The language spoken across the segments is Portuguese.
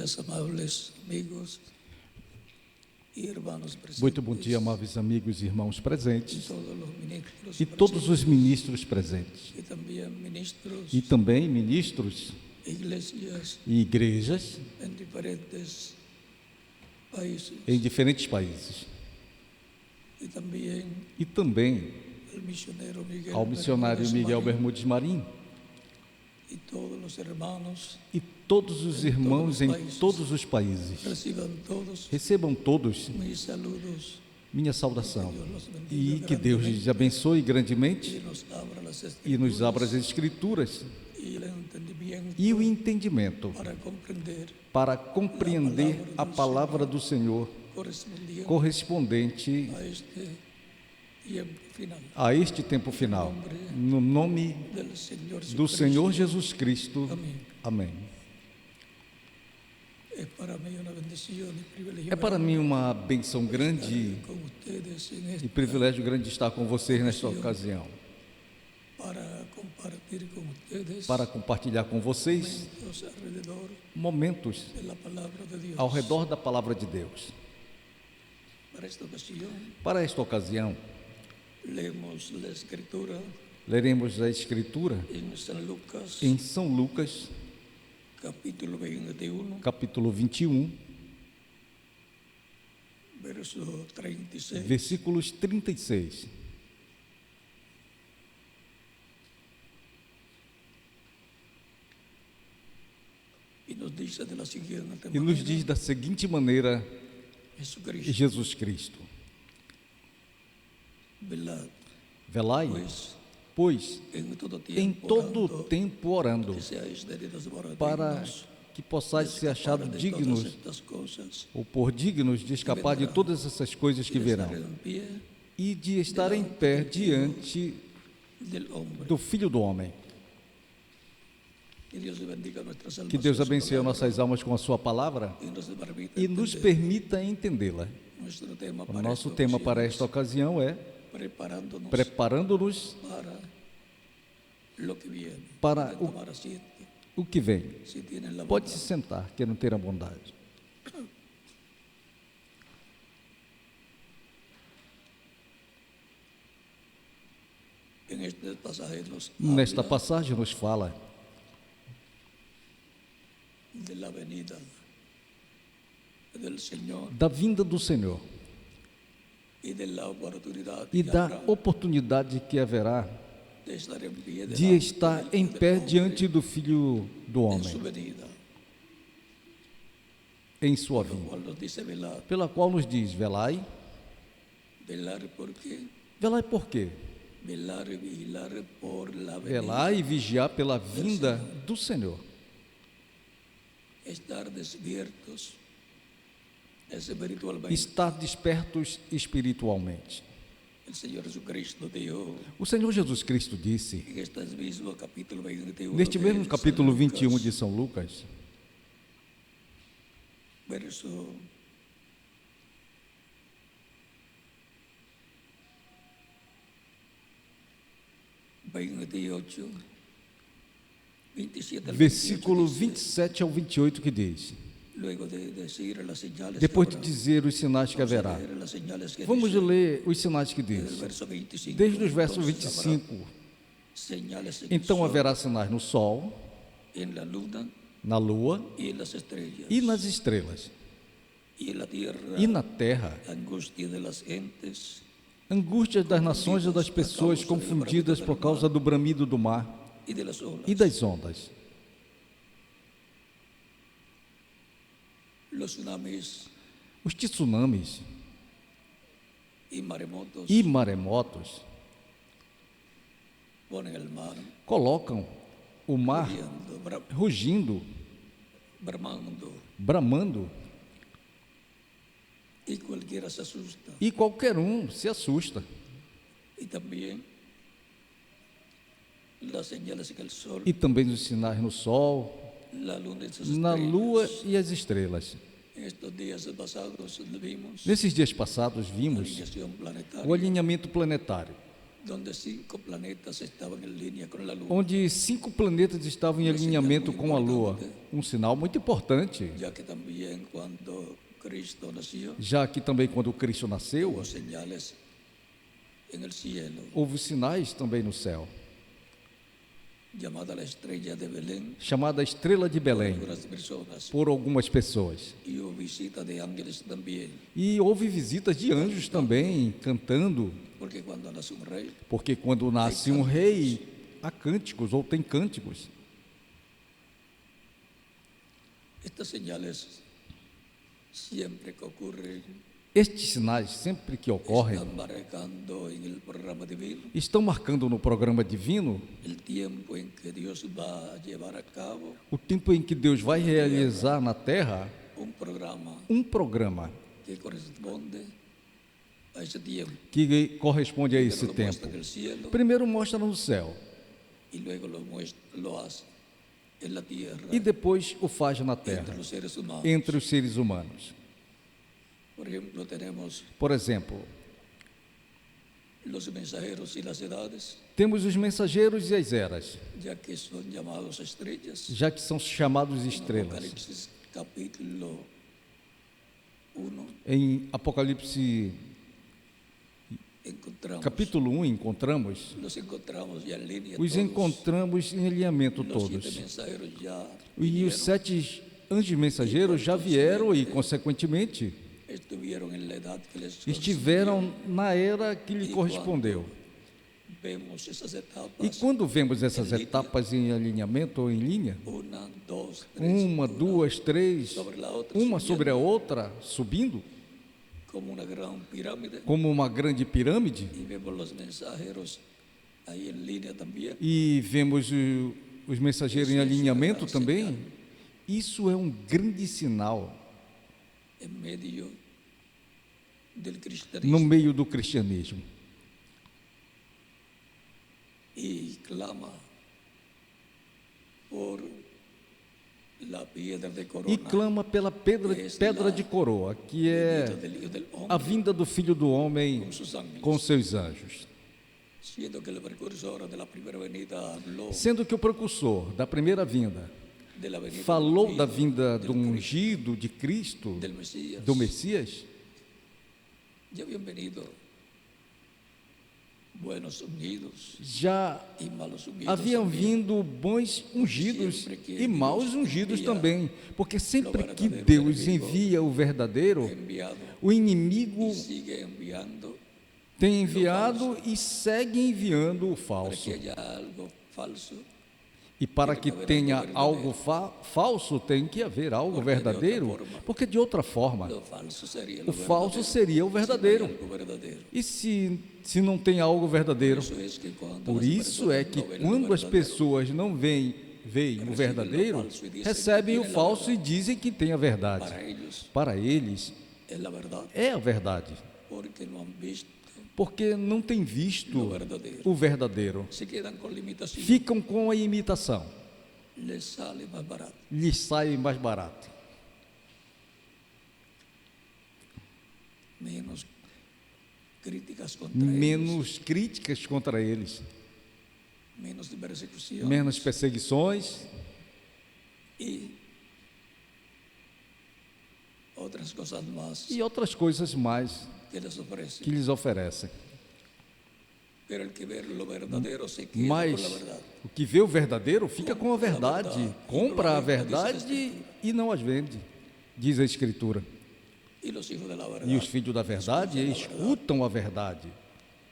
días, amables amigos y hermanos Muito bom presentes, dia, amáveis amigos e irmãos y presentes todos los ministros e todos os ministros presentes y también ministros, e também ministros iglesias e igrejas en diferentes países, em diferentes países y también e também al misionero Miguel ao missionário Bermúdez Miguel Marín, Bermudes Marim y todos los hermanos e todos os irmãos em todos os países. recibam todos Recebam todos mis saludos minha saudação Dios los bendiga e que Deus grandemente lhes abençoe grandemente y nos abra las e nos abra as Escrituras Escrituras y el entendimiento e o entendimento para comprender para compreender a palavra do Senhor correspondente a este tiempo final. a este tempo final. No nome Del Señor do Senhor Jesucristo. Jesus Cristo. Amém. Amém. É para mim uma bendição e privilégio É para mim uma benção grande com vocês em e esta, privilégio grande estar com vocês nesta ocasião, para compartilhar com vocês para compartilhar com vocês momentos alrededor momentos da palavra de Deus. ao redor da palavra de Deus. Para esta ocasião, Para esta ocasião, lemos a Escritura leremos a Escritura em São Lucas, em São Lucas, capítulo 21, capítulo 21, verso 36. versículos 36. E nos diz da seguinte E nos diz da seguinte maneira Jesucristo, Jesus Cristo: velad, velai, pois em todo tempo orando, que seáis tenidos para dignos que possais ser achados de todas dignos estas coisas, ou por dignos de escapar de todas essas coisas que de virão estar em pé e de estar em pé diante del hombre. do Filho do Homem. Que Deus bendiga nuestras almas Que Deus con su abençoe palabra nossas almas com a sua palavra y nos permita e nos entender permita entendê-la. nuestro tema O para nosso esta tema ocasión para es esta ocasião é preparándonos preparando-nos para lo que viene. para Pueden tomar asiento, o que vem. si tienen la Pode se bondad. sentar, que não ter a bondade. En este pasaje nos Nesta habla passagem nos fala de la venida del Señor da vinda do Senhor y de la oportunidad e que da habrá oportunidade que haverá de estar en pie de delante estar del em Hijo del pé Hombre diante do Filho do en su Homem venida, em sua lo vinda, cual nos dice velar. pela qual nos diz: velai. Velar porque Velai por quê? velar y vigilar por la venida. Velar e vigiar pela vinda do Senhor. Estar despiertos espiritualmente. Estar despertos espiritualmente. El Señor Jesucristo dijo O Senhor Jesus Cristo disse, en este mismo capítulo 21, neste de mesmo San capítulo Lucas, 21 de São Lucas, verso 28, 27 al versículo 28 dice, 27 ao 28, que diz: luego de decir las señales depois que de habrá, dizer os sinais que vamos a haverá. leer las señales que Vamos dice, ler os sinais que desde el diz. verso 25. Desde os versos Entonces habrá 25. señales en el Então sol, haverá sinais no sol, en la luna na lua y en las estrellas, e nas estrelas, y en la tierra, e na terra, angustia de las gentes angústias das nações e das pessoas confundidas por causa do bramido do mar y de las olas. e das ondas. Los tsunamis Os tsunamis y maremotos e maremotos ponen el mar colocam o mar rugiendo, rugindo, bramando, bramando, y cualquiera se asusta. e qualquer se assusta. Y también las señales en el sol, E também os sinais no sol, la luna y sus na estrellas. lua e as estrelas. En estos días pasados vimos Nesses dias passados la vimos alineación planetaria o alinhamento planetário donde 5 planetas estaban en línea con la Luna, onde 5 planetas estavam em alinhamento com a Lua. Um sinal muito importante, ya que también cuando Cristo nació, já que também quando Cristo nasceu, hubo señales en el cielo, houve sinais também no céu, llamada la estrella de Belén, chamada Estrela de Belém, algunas personas, por algumas pessoas. y hubo visita de ángeles también, E houve visitas de anjos também, cantando, porque cuando nace un rey, porque quando nasce um rei, há cânticos, ou tem cânticos. estas señales siempre que ocurren Estes sinais, sempre que ocorrem, están marcando en el programa divino estão marcando no programa divino el tiempo en que Dios va a llevar a cabo o tempo em que Deus vai realizar na Terra un programa um programa que corresponde a ese tiempo. que corresponde a Primero esse lo tempo. muestra en el cielo Primeiro mostra no céu y luego lo hace en la tierra e depois o faz na entre Terra, los seres humanos. entre os seres humanos. Por ejemplo, tenemos Por exemplo, los mensajeros y las edades, temos os mensageiros e as eras, ya que son llamados estrellas. já que são chamados En estrelas. Apocalipsis capítulo 1 Em Apocalipse encontramos, capítulo 1 encontramos, los encontramos ya en línea os todos. encontramos em alinhamento Los 7 todos. mensajeros ya E vinieron, os 7 anjos mensageiros já vieram e, consequentemente, estuvieron en la edad que les estiveram na era que lhe correspondeu. vemos esas E etapas, quando vemos essas etapas em alinhamento ou em linha, 1, 2, 3, uma, duas, três, sobre la otra, uma sobre a subiendo outra, subindo, como una gran pirámide, como uma grande pirâmide, y vemos los mensajeros ahí en línea también. e vemos os mensageiros em alinhamento também. Isso é um grande sinal En medio del no cristianismo, meio do cristianismo. y clama por la piedra de E corona, clama pela pedra de coroa, que é venida del Hijo del a Hombre, vinda do Filho do Homem con sus ángeles, com seus anjos. siendo que el precursor de la primera venida habló Sendo que o precursor da primeira vinda de la venida falou del da ungido, vinda del do Cristo, ungido de Cristo, del Mesías, do Messias, ya habían venido buenos ungidos já y malos ungidos haviam también. vindo bons ungidos e maus ungidos também, porque sempre que Deus envia o verdadeiro, Enviado o inimigo y sigue enviando tem enviado e segue enviando o para falso. que haya algo falso. E para que tenha algo falso, tem que haver algo verdadeiro, porque de outra forma, Lo falso sería o lo falso verdadero, seria o si no hay verdadeiro. algo verdadero. E se não tem algo verdadeiro? Eso es que cuando Por las isso é personas que no ven lo quando as verdadero, pessoas não veem o verdadeiro, recebem o falso e dizem que tem a verdade. para ellos Para eles, es la verdad, é a verdade, porque no han visto porque não têm visto lo verdadero. o verdadeiro. Se quedan con limitación, Ficam com a imitação, les sale más barato. lhes sai mais barato. Menos críticas contra ellos, Menos críticas contra eles, menos de persecución menos perseguições y otras cosas más e outras coisas mais que les ofrece. que lhes oferecem. Pero el que ve lo verdadero se queda Mas con la verdad. o que vê o verdadeiro fica com a verdade, compra a verdade e não as vende, diz a Escritura. Y los hijos de la verdad E os filhos da verdade escuchan la verdad escutam a verdade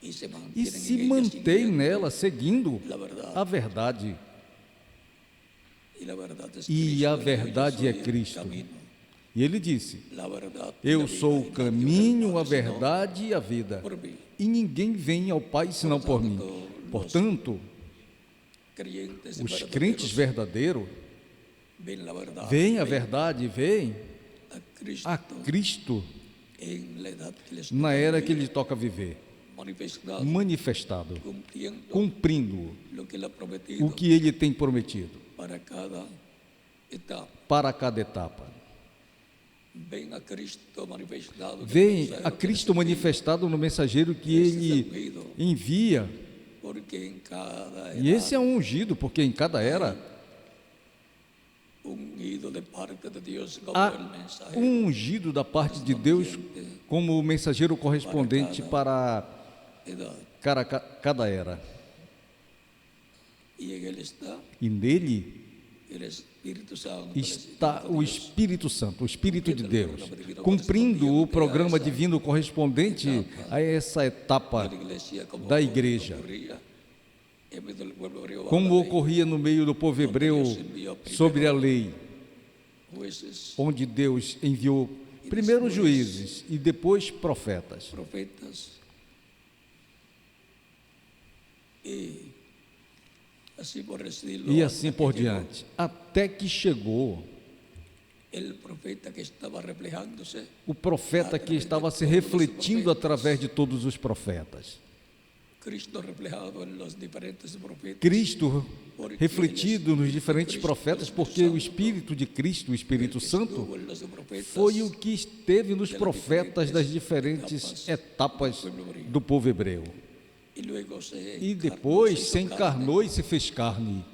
y se e mantienen se en ella mantêm siguiendo nela, seguindo la verdad. a verdade. Y la verdad es E a Cristo, verdade yo é soy el Cristo. camino, E ele disse: la verdad y Eu la vida, sou o y nadie caminho, a viene al Padre verdade e a vida. sino por mí. E ninguém vem ao Pai senão por mim. Portanto, Creyentes os verdaderos crentes verdadeiros ven la verdad, veem a ven verdade, veem a Cristo a Cristo en la edad que les na toca era que vivir, lhe toca viver, manifestado, manifestado, cumpliendo cumprindo lo que él ha prometido o que ele tem prometido para cada etapa. para cada etapa. Ven a Cristo manifestado, Vem a Cristo manifestado no mensageiro que ele envia porque em cada E esse é um ungido, porque em cada era ungido de parte de Dios como há el mensajero um ungido da parte de Deus como o mensageiro correspondente para edad. cada era. Y en él está E nele el Espíritu Santo, el está Espíritu o de Dios. Espírito Santo, o Espírito de Deus, cumprindo o programa divino correspondente a essa etapa La iglesia como da igreja, ocurría en medio del pueblo hebreo bajo como la ley, ocorria no meio do povo hebreu sobre a lei, jueces, onde Deus enviou primeiro juízes e depois profetas. profetas, y así por decirlo, E hasta assim que por llegó diante, até que chegou el profeta que estaba reflejándose, o profeta que estava se refletindo através de todos os profetas. Cristo reflejado en los diferentes profetas, Cristo refletido nos diferentes profetas, porque o Espírito de Cristo, o Espírito Santo, estuvo en los profetas, foi o que esteve nos profetas das diferentes etapas do povo hebreu. y luego se E encarnó, depois se hizo se carne, encarnou e se fez carne,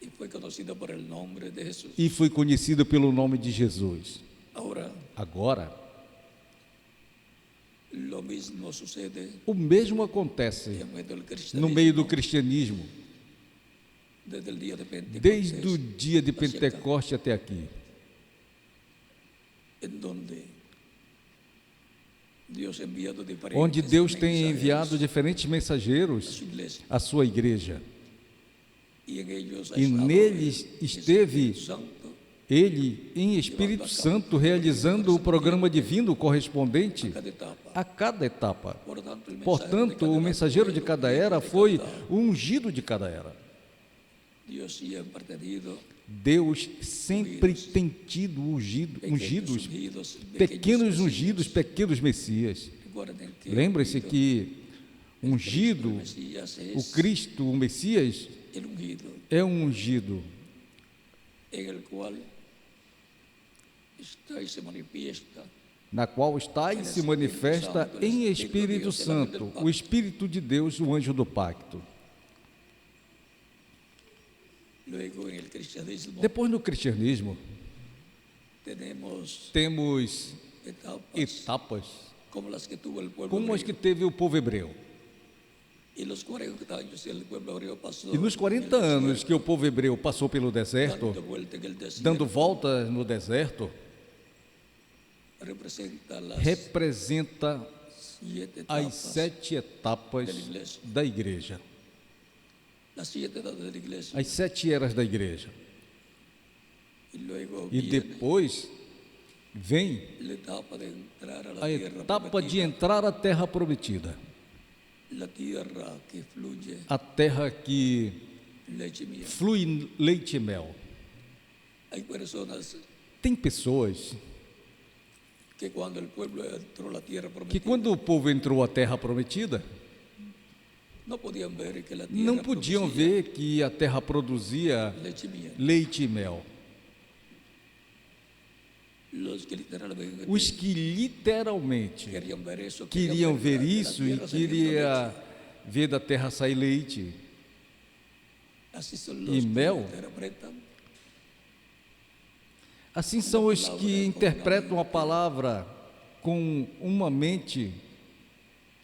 y fue conocido por el nombre de Jesús. e foi conhecido pelo nome de Jesus. Ahora, Agora, lo mismo sucede o mesmo acontece en medio del no cristianismo, meio do cristianismo, desde el día de Pentecostés, desde o dia de Pentecoste até aqui, en donde Dios ha enviado diferentes onde Deus tem mensajeros enviado diferentes a mensageiros su iglesia, à sua igreja, y en ellos ha e estado neles el esteve Espíritu Santo, Ele, em Espírito Santo, realizando o programa divino correspondente cada etapa. a cada etapa. Portanto, Portanto, o mensageiro de cada era foi o ungido de cada era. Dios siempre ha tenido Deus sempre tem tido ungidos, pequenos ungidos, pequenos messias. Recuerden que Lembre-se que el ungido, Mesías o es Cristo, o Messias, el ungido, é um ungido en el cual está y se manifiesta na qual está e se manifesta em Espírito Santo, o Espírito de Deus, o anjo do pacto. luego en el cristianismo. Depois, no cristianismo, Tenemos temos etapas etapas como las que tuvo el pueblo como as que hebreo. teve o povo hebreu. Y los 40 años que el pueblo hebreo pasó E nos 40 anos que o povo hebreu passou pelo deserto, dando vuelta en el desierto, dando volta no deserto, representa las representa 7 as etapas, 7 etapas da igreja, las 7 edades de la iglesia. as 7 eras da igreja. Y luego E viene depois vem la etapa de entrar a la a tierra etapa de prometida, entrar à terra prometida, la tierra que fluye a terra que leche y miel. flui leite e mel. Hay personas Tem pessoas que cuando el pueblo entró a la tierra que prometida quando o povo entrou à terra prometida, no podían ver que la tierra não podiam producía ver que a terra produzia leche y miel. leite e mel. Los que literalmente Os que literalmente querían ver eso, queriam ver de la isso e tierra saliendo queria leche. ver da terra sair leite. Así son y los que mel. interpretan Assim são os que interpretam a palavra com uma mente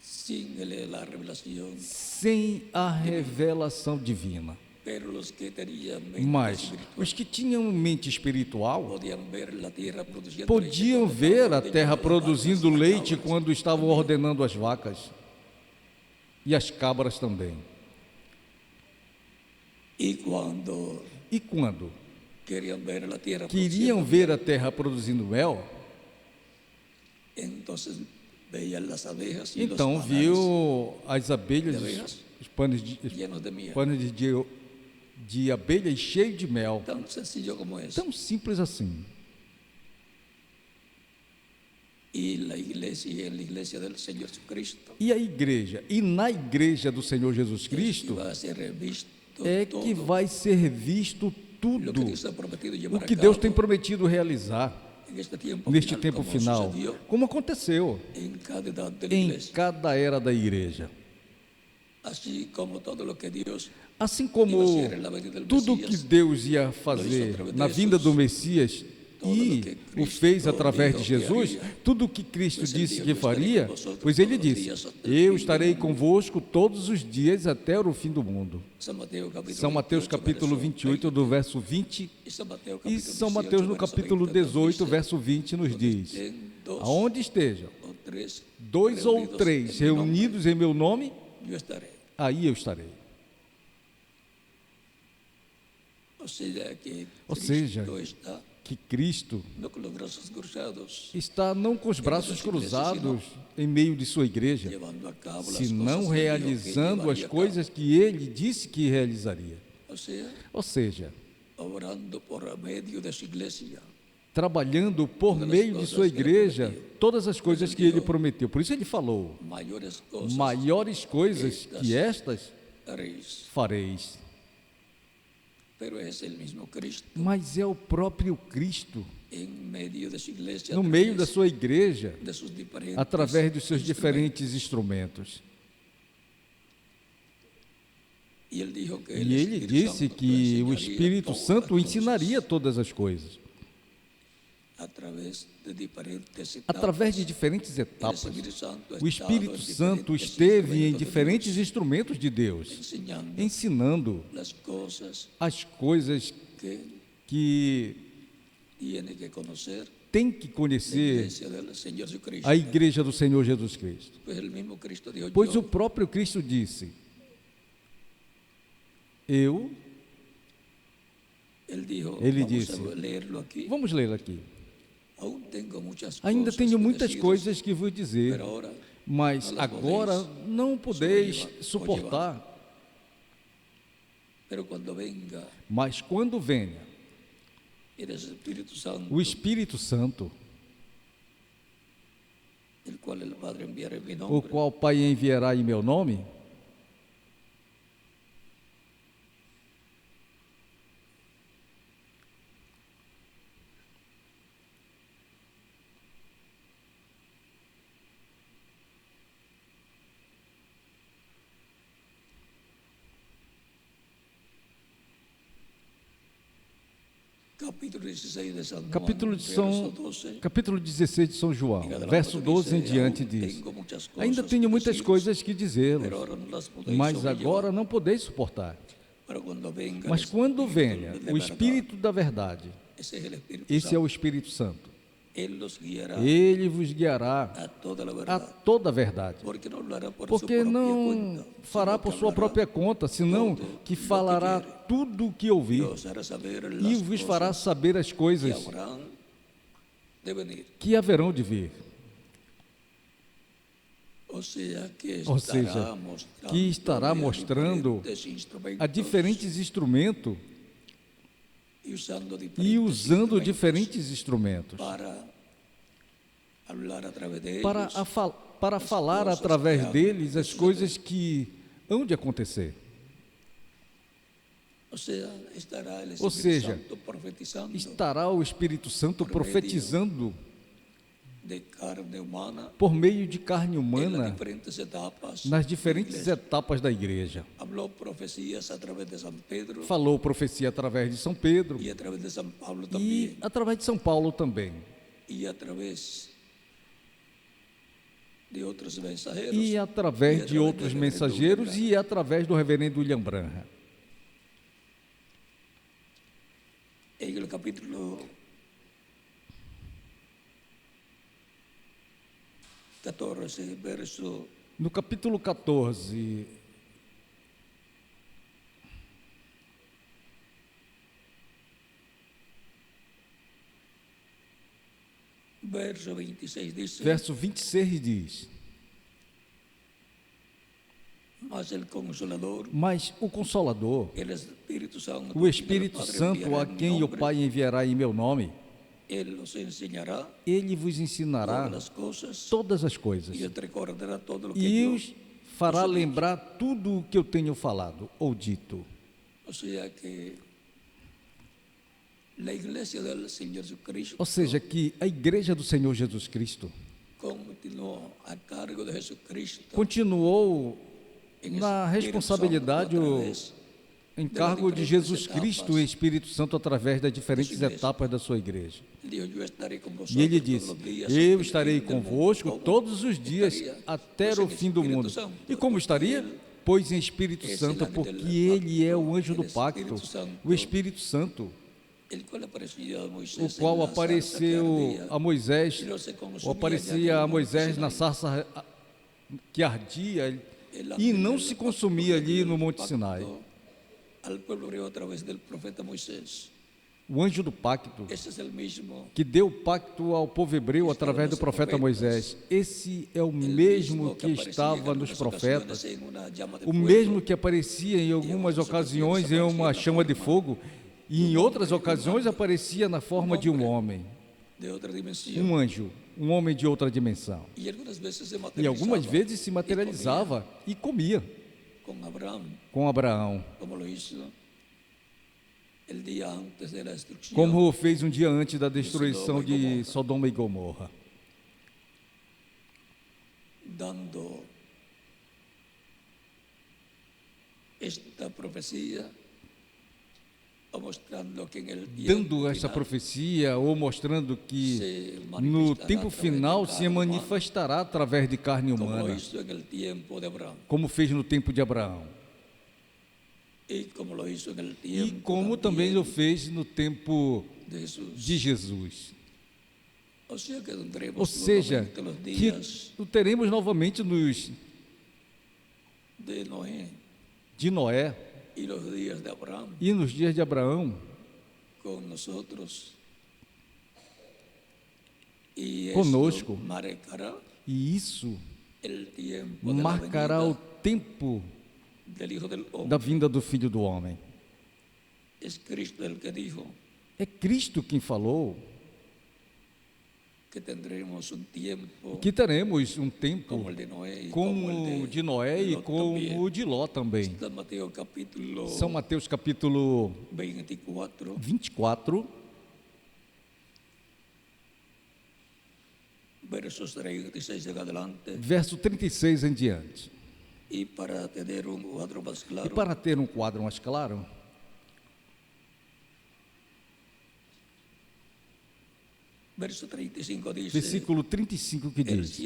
sin la revelación, sem a revelação divina. pero los que tenían mente Mas espiritual os que tinham mente espiritual podían ver la tierra produciendo podiam leche cuando ver estaban a ordeñando terra las produzindo vacas, las leite cabras. quando estavam ordenando as vacas e as cabras também. Y cuando E quando querían ver la tierra queriam produciendo, ver a terra produzindo mel, entonces veían las abejas y então los viu as abelhas, de abejas os panos llenos de miel. de abelhas cheios de mel. Tan sencillo como eso. Tão simples assim. Y la iglesia, y en la iglesia del Señor Jesucristo, E a igreja, e na igreja do Senhor Jesus Cristo, va a ser visto é todo que vai ser visto lo tudo que Dios ha prometido o llevar a que cabo Deus tem prometido realizar en este tiempo neste final, tempo como final, sucedió como aconteceu en cada edad de la em iglesia. cada era da igreja. así como todo lo que Dios Assim iba a como hacer en la venida del tudo que Mesías, Deus ia fazer na vinda do Messias e o fez através de Jesus, tudo o que Cristo disse que faria, pois ele disse: eu estarei convosco todos os dias até o fim do mundo. São Mateus capítulo 28, do verso 20, e São Mateus no capítulo 18, verso 20, nos diz: aonde estejam dois ou três reunidos em meu nome, yo estaré. aí eu estarei. Ou seja, Que Cristo no con los brazos cruzados, está não com os braços cruzados em meio de sua igreja, llevando a cabo las senão cosas que dijo que realizando as llevaría a coisas que ele disse que realizaria. cabo. Ou seja, Obrando por medio de su iglesia. trabalhando por meio de sua igreja todas as coisas que ele prometeu. Por isso ele falou: Mayores cosas maiores coisas que estas haréis. fareis. Pero es el mismo Cristo Mas é o próprio Cristo, en medio de su iglesia, no meio da sua igreja, de sus diferentes através dos seus instrumentos. diferentes instrumentos. Y él dijo que E el ele Espíritu disse Santo que o enseñaría Espírito todas Santo las ensinaria cosas todas as coisas, a través de diferentes etapas. através de diferentes El etapas. Espíritu Santo ha O estado Espírito en Santo diferentes esteve em instrumentos de diferentes Dios, instrumentos de Deus, enseñando ensinando las cosas as coisas que que tiene que conocer tem que la conhecer iglesia del Señor Jesucristo. a igreja do Senhor Jesus Cristo. Pues el mismo Cristo dijo, Pois yo, o próprio Cristo disse: él dijo, Ele vamos disse, a leerlo aquí. vamos ler aqui. Aún tengo muchas Ainda cosas tenho que muitas deciros, coisas que vos dizer, pero ahora mas não las agora podeis não podeis sobrellevar. suportar. pero cuando venga Mas quando venha el Espíritu Santo, o Espírito Santo, el cual el Padre enviará en mi o nombre, qual o Pai enviará em meu nome, capítulo 16 de San Juan, capítulo, de verso São, 12, capítulo 16 de São João, en adelante verso dice, 12 em aún diante diz: tengo muchas cosas ainda tenho que muitas deciros, coisas que dizê-los, pero ahora no las podéis mas sobrellevar. agora não podeis suportar. Pero cuando venga Mas el quando Espíritu venha de o verdad, Espírito da verdade, ese es el Espíritu esse é Santo, o Espírito Santo, él los guiará ele vos guiará a toda la a verdad, toda a verdade. porque no hablará por su Porque propia não cuenta, fará sino por que sua hablará própria conta, senão todo que lo que falará quiere. tudo o que ouvir Y os hará saber e las vos fará cosas saber as que coisas habrán de venir. que haverão de vir. Ou seja, que Ou seja, que estará mostrando a diferentes instrumentos e usando e usando diferentes instrumentos para hablar através de para, ellos, para falar coisas através que deles as há de coisas que hão de acontecer. ou seja, estará el Ou Espírito seja, Santo profetizando Estará o Espírito Santo Por profetizando de carne humana por meio de carne en las humana diferentes etapas nas da diferentes igreja. etapas da igreja. Habló profecías a través de San Pedro Falou profecia através de São Pedro y a través de San Pablo e también através de São Paulo também. y a través de outros mensajeros E através de outros do mensageiros reverendo e através do reverendo William Branham. en el capítulo 14, verso No capítulo 14, verso 26 dice, verso 26 diz: mas el Consolador, Mas o Consolador, el Espíritu Santo, o Espírito que el Padre Santo, enviará a en mi quem o nombre, Pai enviará em meu nome, Él os enseñará ele vos ensinará todas as coisas todas as coisas e os recordará todo o que e eu, os fará lembrar tudo o que eu tenho falado ou dito. ou seja que a igreja do Senhor Jesucristo Ou seja, que a igreja do Senhor Jesus Cristo continuou a cargo de Jesucristo continuou na responsabilidade, o encargo de Jesus Cristo e Espírito Santo através das diferentes etapas da sua igreja. E ele disse: eu estarei convosco todos os dias até o fim do mundo. E como estaria? Pois em Espírito Santo, porque ele é o anjo do pacto, o Espírito Santo, o qual apareceu a Moisés, ou aparecia a Moisés na sarça que ardia e não se consumia ali no Monte Sinai. O anjo do pacto, que deu o pacto ao povo hebreu através do profeta Moisés, esse é o mesmo que estava nos profetas, o mesmo que aparecia em algumas ocasiões em uma chama de fogo, e em outras ocasiões aparecia na forma de um homem, um anjo, um homem de outra dimensão. E algumas vezes se materializava e comia com Abraão, como fez um dia antes da destruição de Sodoma e Gomorra, dando esta profecia, dando esta profecia ou mostrando que no tempo final se manifestará através de carne humana, como fez no tempo de Abraão. E como também o fez no tempo de Jesus. Ou seja, que teremos novamente de Noé e nos dias de Abraão conosco. E isso marcará o tempo da vinda do Filho do Homem. É Cristo quem falou que teremos um tempo como o de Noé e como o de Ló também. São Mateus capítulo 24, verso 36 em diante. E para ter um quadro mais claro, versículo 35 que diz: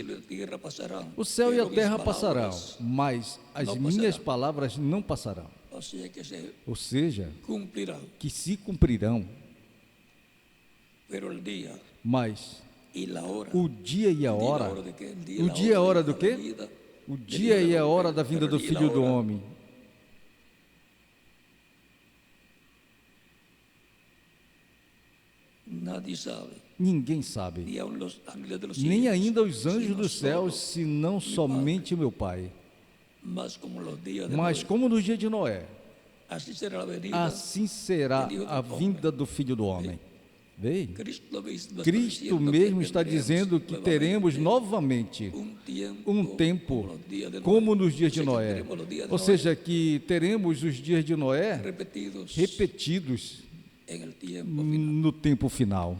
o céu e a terra passarão, mas as minhas palavras não passarão. Ou seja, que se cumprirão. Mas o dia e a hora, o dia e a hora do quê? O dia e a hora da vinda do Filho do Homem. Ninguém sabe, nem ainda os anjos dos céus, senão somente o meu Pai. Mas como no dia de Noé, assim será a vinda do Filho do Homem. Vê? Cristo mesmo está dizendo que teremos novamente um tempo como nos dias de Noé. Ou seja, que teremos os dias de Noé repetidos no tempo final.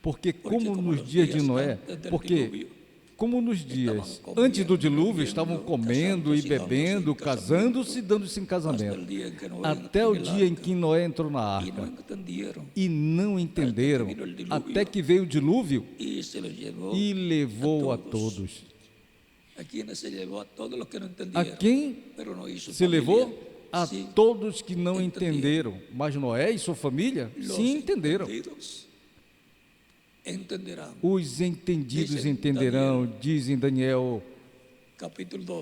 Porque como nos dias de Noé, como nos dias antes do dilúvio estavam comendo e bebendo, casando-se e dando-se em casamento, até o dia em que Noé entrou na arca, e não entenderam, até que veio o dilúvio e levou a todos. A quem se levou? A todos que não entenderam, mas Noé e sua família sim entenderam. Os entendidos entenderão, diz em Daniel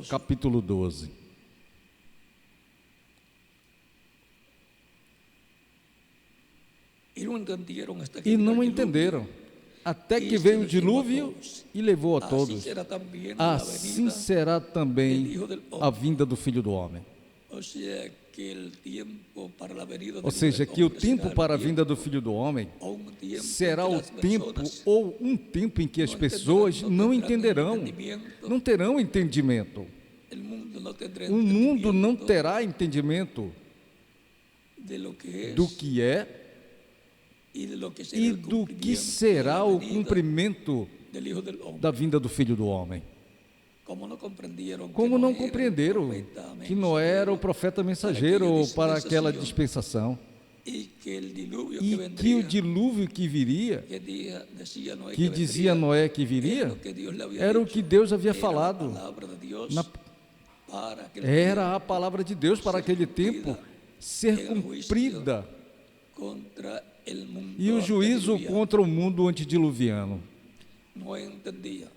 capítulo 12. E não entenderam, até que veio o dilúvio e levou a todos. Assim será também a vinda do Filho do Homem. Ou seja, que o tempo para a vinda do Filho do Homem será o tempo ou um tempo em que as pessoas não entenderão, não terão entendimento. O mundo não terá entendimento do que é e do que será o cumprimento da vinda do Filho do Homem. Como não compreenderam que Noé era o profeta mensageiro para aquela dispensação, e que o dilúvio que viria, que dizia Noé que viria, era o que Deus havia falado. Era a palavra de Deus para aquele tempo ser cumprida, e o juízo contra o mundo antediluviano.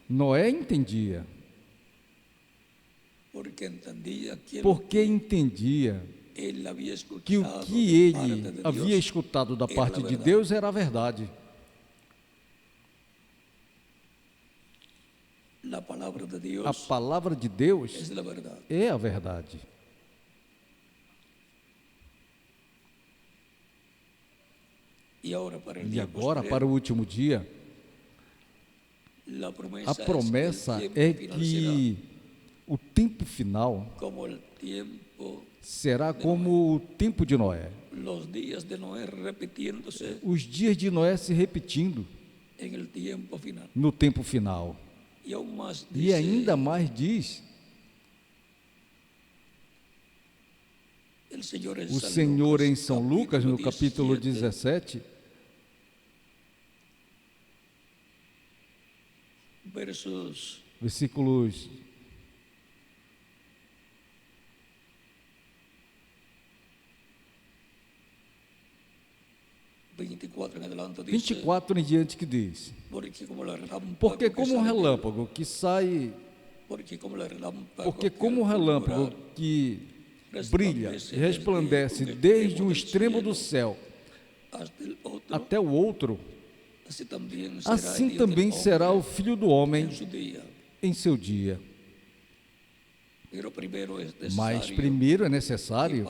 Noé entendia, porque entendia que o que ele havia escutado da parte de Deus era a verdade. A palavra de Deus é a verdade. E agora, para o último dia, a promessa é que o tempo final será como o tempo de Noé. Os dias de Noé se repetindo no tempo final. E ainda mais diz o Senhor em São Lucas, no capítulo 17, versículos 24 em diante, que diz: porque como um relâmpago que sai, porque como um relâmpago que brilha e resplandece desde um extremo do céu até o outro, assim também será o Filho do Homem em seu dia. Mas primeiro é necessário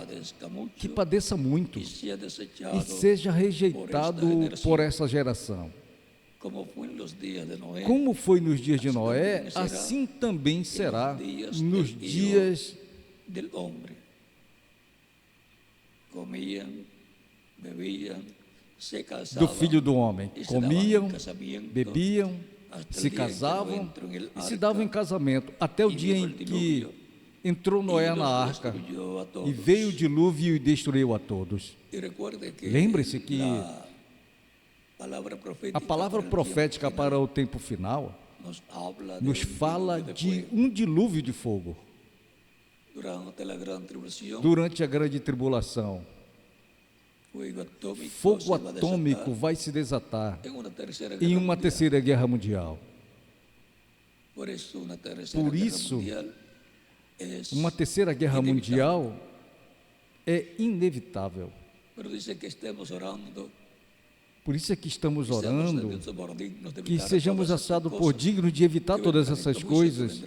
que padeça muito e seja rejeitado por essa geração. Como foi nos dias de Noé, assim também será nos dias do Filho do Homem. Comiam, bebiam, se casavam e se davam em casamento, até o dia em que entrou Noé na arca e veio o dilúvio e destruiu a todos. Lembre-se que a palavra profética para o tempo final nos fala de um dilúvio de fogo. Durante a grande tribulação, fogo atômico vai se desatar em uma terceira guerra mundial. Por isso, uma terceira guerra mundial é inevitável. Por isso é que estamos orando, que sejamos achados por dignos de evitar todas essas coisas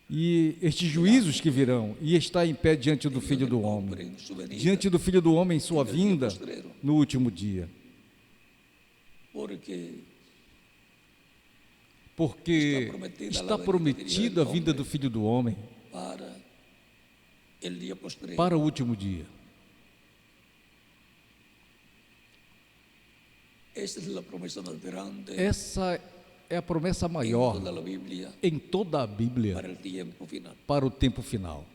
e estes juízos que virão, e estar em pé diante do Filho do Homem, diante do Filho do Homem em sua vinda no último dia. Porque está prometida a vinda do Filho do Homem para o último dia. Essa é a promessa maior em toda a Bíblia para o tempo final.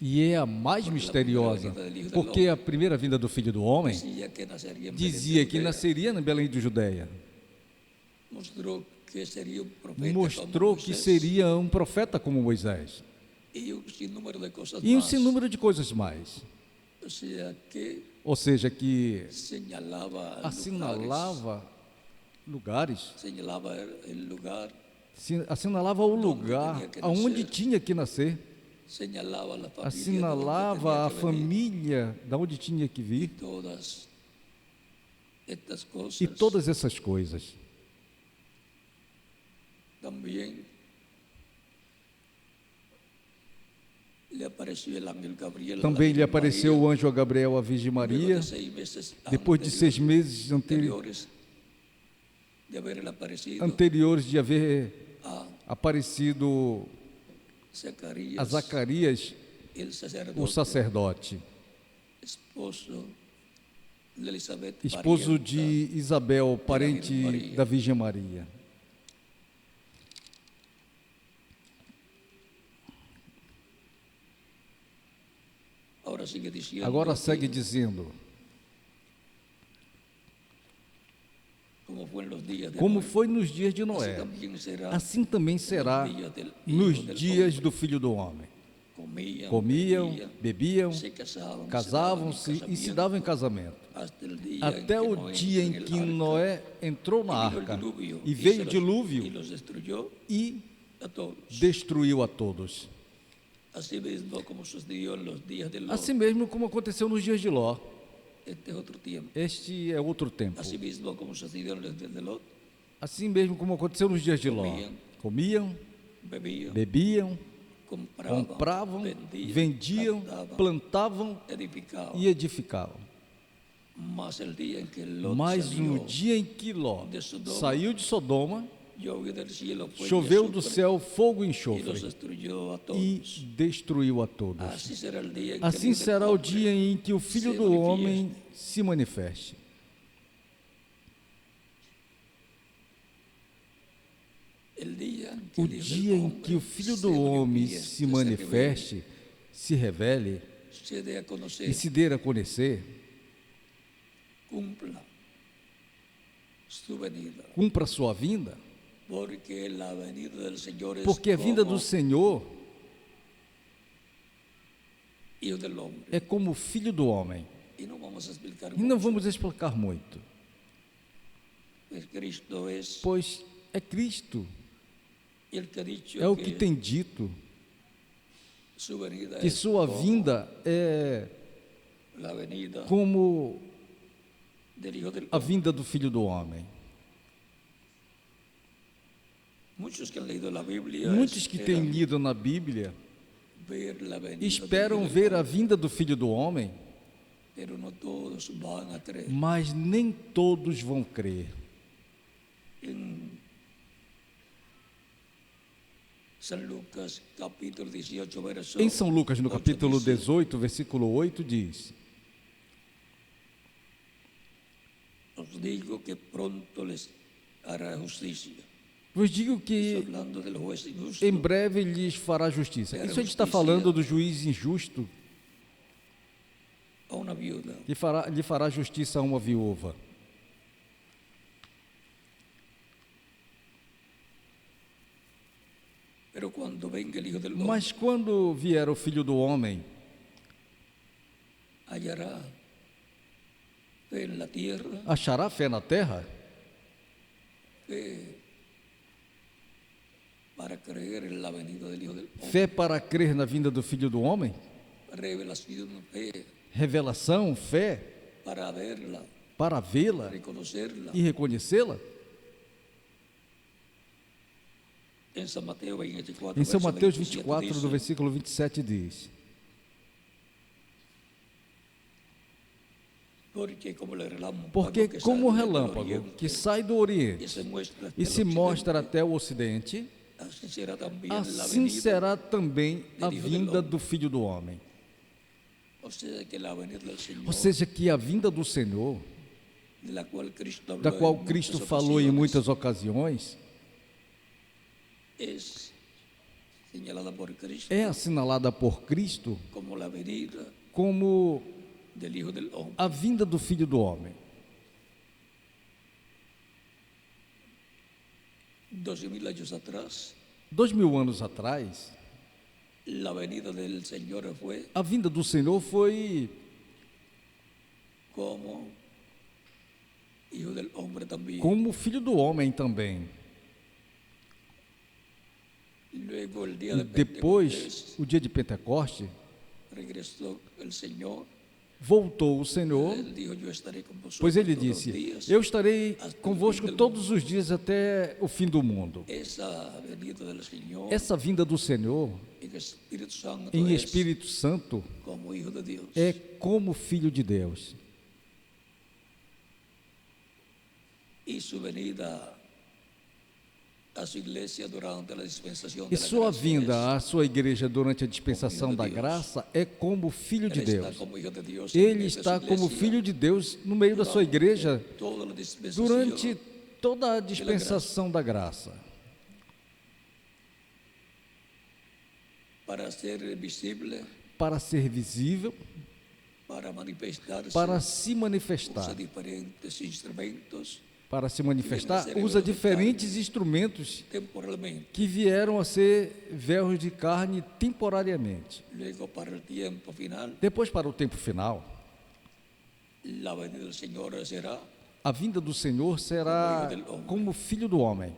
E é a mais misteriosa, porque a primeira vinda do Filho do Homem dizia que nasceria em Belém de Judeia. Mostrou que seria um profeta como Moisés. E um sinnúmero de coisas mais. Ou seja, que assinalava lugares, assinalava o lugar aonde tinha que nascer, assinalava a família da onde tinha que vir, e todas essas coisas. Também lhe apareceu o anjo Gabriel à Virgem Maria, depois de 6 meses anteriores de haver aparecido a Zacarias o sacerdote, esposo de Isabel, parente da Virgem Maria. Agora segue dizendo: como foi nos dias de Noé, assim também será nos dias do Filho do Homem. Comiam, bebiam, casavam-se e se davam em casamento, até o dia em que Noé entrou na arca e veio o dilúvio e destruiu a todos. Assim mesmo como aconteceu nos dias de Ló. Este é outro tempo. Assim mesmo como aconteceu nos dias de Ló. Comiam, bebiam, compravam, vendiam, plantavam e edificavam. Mas no dia em que Ló saiu de Sodoma, choveu do céu fogo e enxofre e destruiu a todos. Assim será o dia em que o Filho do Homem se manifeste. O dia em que o Filho do Homem se manifeste, se revele e se dê a conhecer, cumpra sua vinda, porque a vinda do Senhor é como o Filho do Homem. E não vamos explicar muito, pois é Cristo, é o que tem dito, que sua vinda é como a vinda do Filho do Homem. Muitos que têm lido na Bíblia esperam ver a vinda do Filho do Homem, mas nem todos vão crer. Em São Lucas, no capítulo 18, versículo 8, diz: Os digo que pronto les hará justiça. Vos digo que em breve lhes fará justiça. Isso a gente está falando do juiz injusto que lhe fará justiça a uma viúva. Mas quando vier o Filho do Homem, achará fé na terra? Fé para crer na vinda do Filho do Homem? Revelação, fé para vê-la e reconhecê-la? Em São Mateus 24, do versículo 27 diz: porque como o relâmpago que sai do Oriente e se mostra até o Ocidente, assim será também a vinda do Filho do Homem. Ou seja, que a vinda do Senhor, da qual Cristo falou em muitas ocasiões, é assinalada por Cristo como a vinda do Filho do Homem. 2000 anos atrás, a vinda do Senhor foi como Filho do Homem também. Depois, o dia de Pentecoste, voltou o Senhor, pois Ele disse: eu estarei convosco todos os dias até o fim do mundo. Essa vinda do Senhor em Espírito Santo é como Filho de Deus. a su iglesia durante la dispensación E de la sua gracia vinda à sua igreja durante a dispensação da graça é como filho de Él está Deus. como hijo de Dios en Ele medio de su está como iglesia filho de Deus no meio da sua igreja toda la dispensación durante toda a dispensação da graça, para ser visible, para ser visível, para manifestarse, para se manifestar. usa diferentes instrumentos Para se manifestar, usa diferentes instrumentos temporalmente. que vieram a ser véus de carne temporariamente. Luego, para el tiempo final, Depois, para o tempo final, la venida del Señor será a vinda do Senhor será como filho do homem.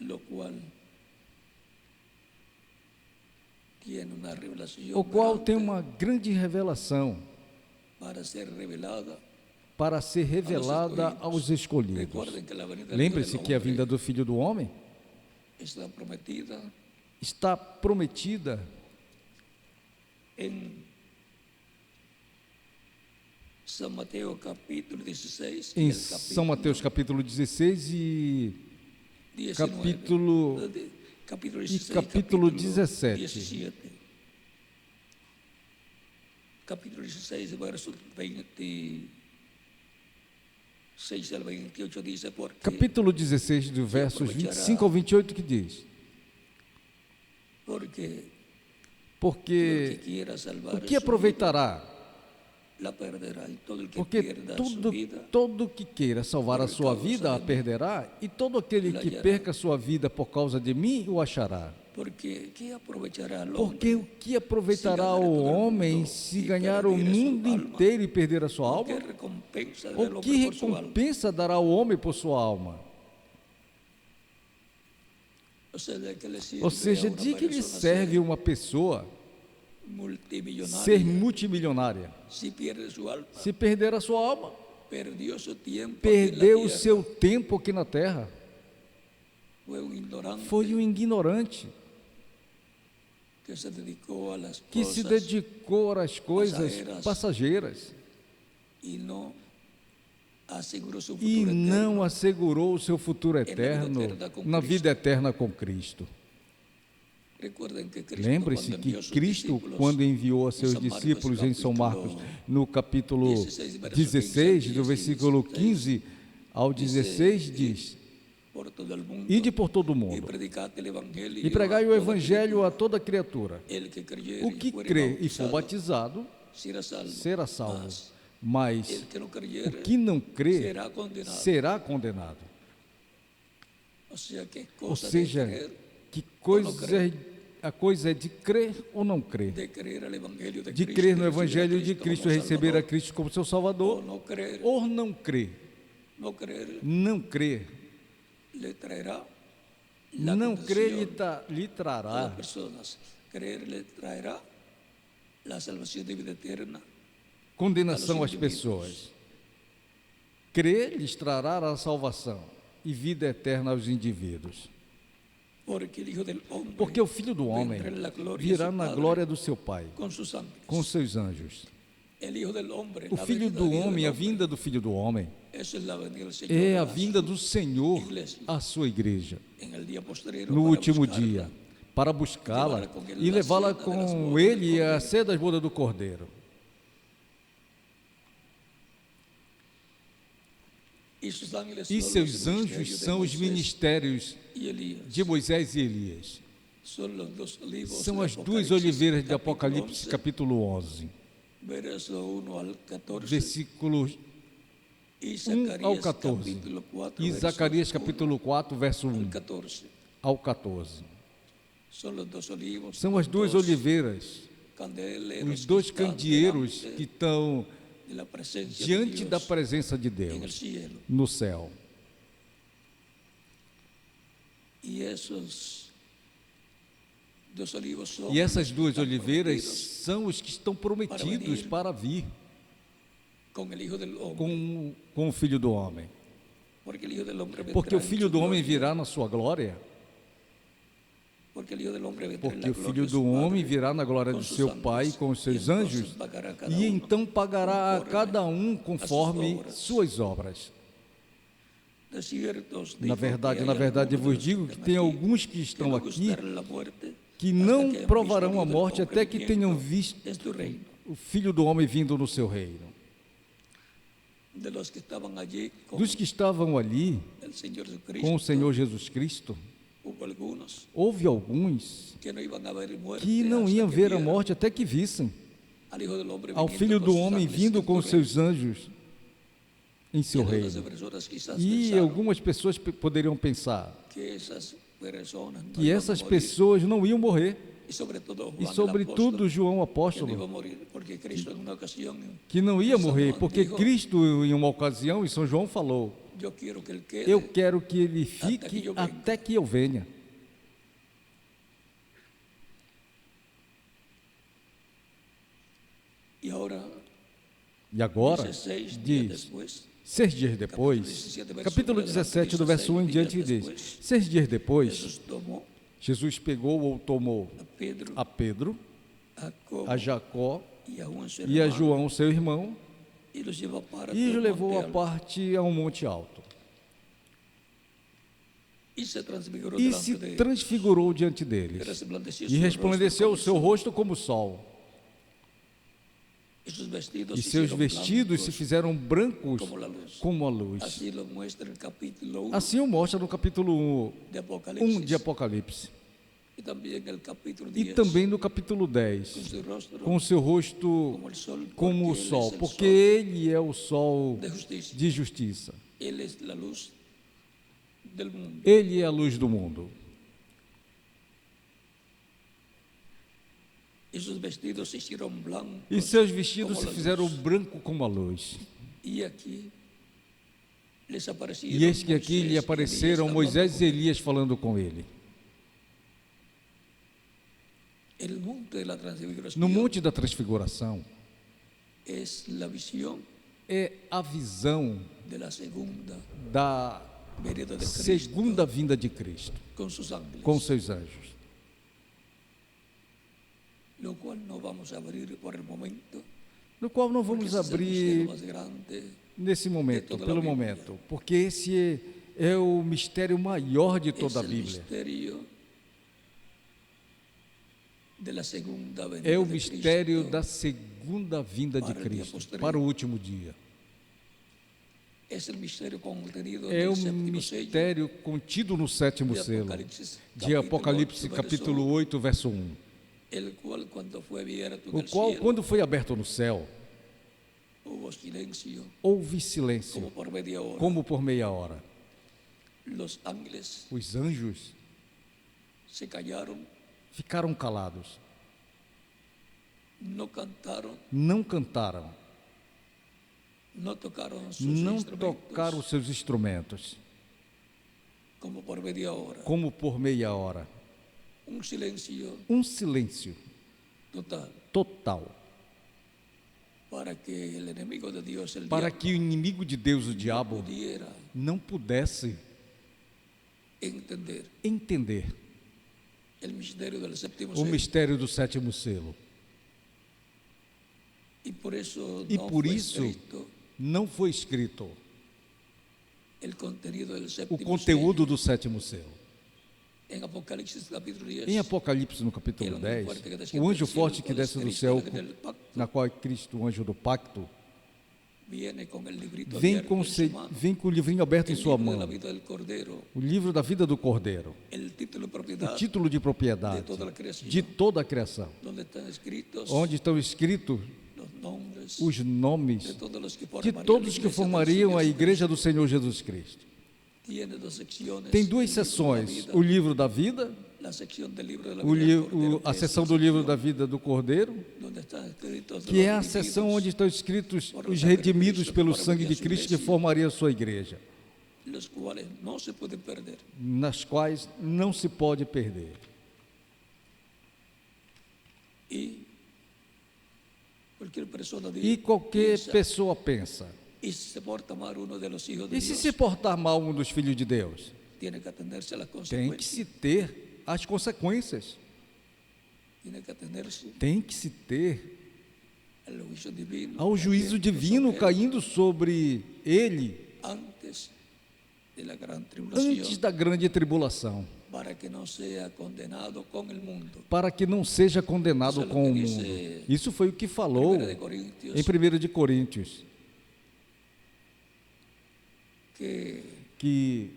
lo cual tiene una revelación O qual tem grande uma grande revelação para ser revelada. para ser revelada aos escolhidos. Recuerden que la venida del Lembre-se Hijo que a del Hombre vinda do Filho do Homem está prometida está prometida en San Mateo capítulo 16 em y el São Mateus capítulo 16 e 19, capítulo 16, capítulo 17. 17. Capítulo 16, verso 26 al 28 dice, porque Capítulo 16, do versos 25 ao 28, que diz: porque Porque el que quiera salvar o que su vida, aproveitará? la perderá, y todo el que Porque pierda su vida todo que queira salvar a sua vida a perderá, e todo aquele que perca a sua vida por causa de mim o achará. porque ¿qué aprovechará al Porque hombre? o que aproveitará o homem se ganhar o mundo inteiro e perder a sua alma? ¿Qué recompensa dará al O que hombre por su alma? recompensa dará o homem por sua alma? Ou seja, que ele sirve Ou seja, a uma de que lhe persona serve uma pessoa ser multimillonária, ser multimilionária? se perde su alma, Se perder a sua alma, perdió su tiempo aquí en la perdeu o tierra, seu tempo aqui na terra. fue un ignorante Foi um ignorante que se dedicó a las que se cosas dedicou às coisas passageiras y no aseguró su e futuro não eterno. assegurou o seu futuro eterno na vida eterna com Cristo. Recuerden que Cristo, Lembre-se cuando que envió sus Cristo, discípulos quando enviou a seus São Marcos, discípulos em São Marcos, no capítulo 16, 16, do versículo 15 ao 16, diz: por todo el mundo, Ide por todo o y mundo predicad el evangelio e pregai o a toda evangelho a toda criatura. criatura. El que creyere O y que fuere crê e for bautizado batizado será salvo, será salvo, mas mas el que no o creyere que não crê será condenado. será condenado. O sea, que Ou cosa seja, de creer, que a coisa é de crer ou não crer. de creer al evangelio De crer no Evangelho de Cristo e receber a Cristo como seu o Salvador, no creer, ou não crer. no creer Não crer. le traerá la Não crer condenación lhe a las trará personas. Creer le traerá la salvación de vida eterna. condenação às pessoas. Crer lhes trará a salvação e vida eterna aos indivíduos. Porque el Hijo del Hombre Porque o Filho do Homem vendrá en la gloria de virá su na Padre glória do seu Pai, con sus ángeles. com seus anjos. El Hijo del Hombre, O la Filho venida do del Hijo Homem, del a Hombre, vinda do Filho do Homem, eso es la venida del Señor é a a vinda su- do Senhor igreja. à sua igreja, en el día posterior no para último buscarla. dia, para buscá-la Levá-la com ele e na levá-la seda das com bodas do ele a Cordeiro. ser das bodas do Cordeiro. Y sus ángeles E son seus los anjos ministerios de são os Moisés ministérios y Elías. de Moisés e Elias. Son los dos olivos São de as duas Apocalipsis, oliveiras de capítulo Apocalipse, 11, capítulo 11, verso 1 al 14, versículos y 1 ao Zacarías 14, capítulo 4, e versos Zacarias, 1 capítulo 4, verso al 1 14. ao 14. Son los dos olivos, São as duas dos oliveiras, candeleros os dois que están candeeiros delante que estão de la presencia de diante da Dios presença de en el Deus cielo. no céu. Y esos dos olivos son E essas los que duas están oliveiras prometidos são os que estão prometidos para vir con el Hijo del Hombre, com o Filho do Homem. porque el Hijo del Hombre vendrá Porque o en Filho su do Homem gloria virá na sua glória Porque o Filho do Homem virá na glória de seu Pai com os seus anjos, e então pagará a cada um conforme suas obras. Na verdade, vos digo que tem alguns que estão aqui que não provarão a morte até que tenham visto o Filho do Homem vindo no seu reino. Dos que estavam ali com o Senhor Jesus Cristo, houve alguns que não iam ver a morte até que vissem ao Filho do Homem vindo com os seus anjos em seu reino. E algumas pessoas poderiam pensar que essas pessoas não iam morrer. E sobretudo João apóstolo, que não ia morrer, porque Cristo em uma ocasião, em São João falou: eu quero que ele fique até que eu venha. E agora, diz, 6 dias depois, capítulo 17, do verso 1 em diante, diz: 6 dias depois, Jesus pegou ou tomou a Pedro, a Jacó e a João, seu irmão, e os levou à parte a um monte alto. E se transfigurou diante deles, e resplandeceu o seu rosto como o sol. E seus vestidos se fizeram brancos como a luz. Assim o mostra no capítulo 1 de Apocalipse. E também no capítulo 10, com o seu rosto como o sol, porque ele é o sol de justiça. Ele é a luz do mundo. E seus vestidos se fizeram branco como a luz. E eis que aqui lhe apareceram Moisés e Elias falando com ele. No Monte da Transfiguração é a visão da segunda vinda de Cristo com seus anjos, no qual não vamos abrir nesse momento, pelo momento, porque esse é o mistério maior de toda a Bíblia. É o mistério da segunda vinda de Cristo para o último dia. É o mistério contido no sétimo selo de Apocalipse, capítulo 8, verso 1. O qual, quando foi aberto no céu, houve silêncio, como por meia hora. Os anjos ficaram calados, não cantaram, não tocaram seus instrumentos, como por meia hora. Um silêncio total, para que o inimigo de Deus, o diabo, não pudesse entender o mistério do sétimo selo. E por isso não foi escrito o conteúdo do sétimo selo. Em Apocalipse, no capítulo 10, o anjo forte que desce do céu, na qual é Cristo, o anjo do pacto, vem com o livrinho aberto em sua mão, o livro da vida do Cordeiro, o título de propriedade de toda a criação, onde estão escritos os nomes de todos que formariam a igreja do Senhor Jesus Cristo. Tem 2 seções: o livro da vida, a seção do livro da vida do Cordeiro, que é a seção onde estão escritos os redimidos pelo sangue de Cristo que formariam a sua igreja, nas quais não se pode perder. E qualquer pessoa pensa: e se se portar mal um dos filhos de Deus? Tem que se ter as consequências. Tiene que atenerse Tem que se ter al juicio divino, ao juízo divino caindo sobre ele antes de la gran tribulación, antes da grande tribulação, para que no sea condenado con el mundo. para que não seja condenado Isso é o com o que mundo. diz Isso foi o que falou 1 de Coríntios, em 1 de Coríntios, que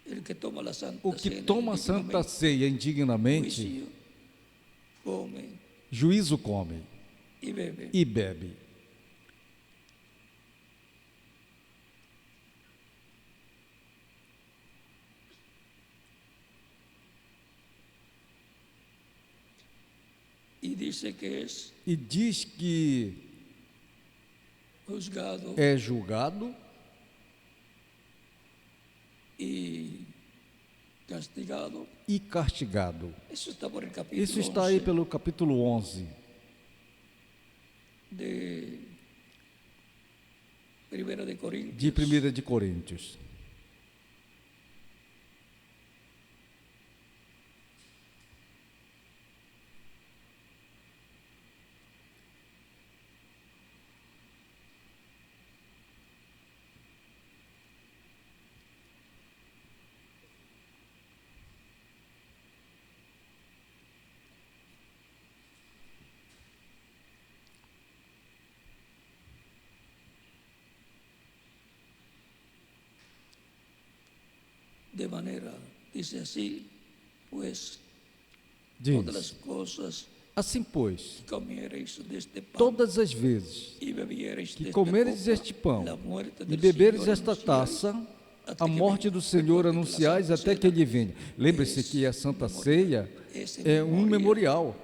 el que toma la Santa o que Cena toma a Santa indignamente, Ceia indignamente, juicio, come juízo come y bebe. e bebe. Y dice que es E diz que juzgado é julgado y castigado. e castigado. Eso está por el capítulo Isso está aí 11 pelo capítulo 11 de 1 de Corintios. de 1 de Coríntios. De manera, dice así, pues todas las Diz: cosas assim, pois, que comiereis deste pão todas as vezes e bebiereis que desta comeres copa, este pão la muerte e del beberes Señor esta anunciáis, taça, até a que morte venha. do Senhor Recuerde que la anunciais Santa até que Cena Ele venha. Lembre-se que a Santa Ceia é um memorial,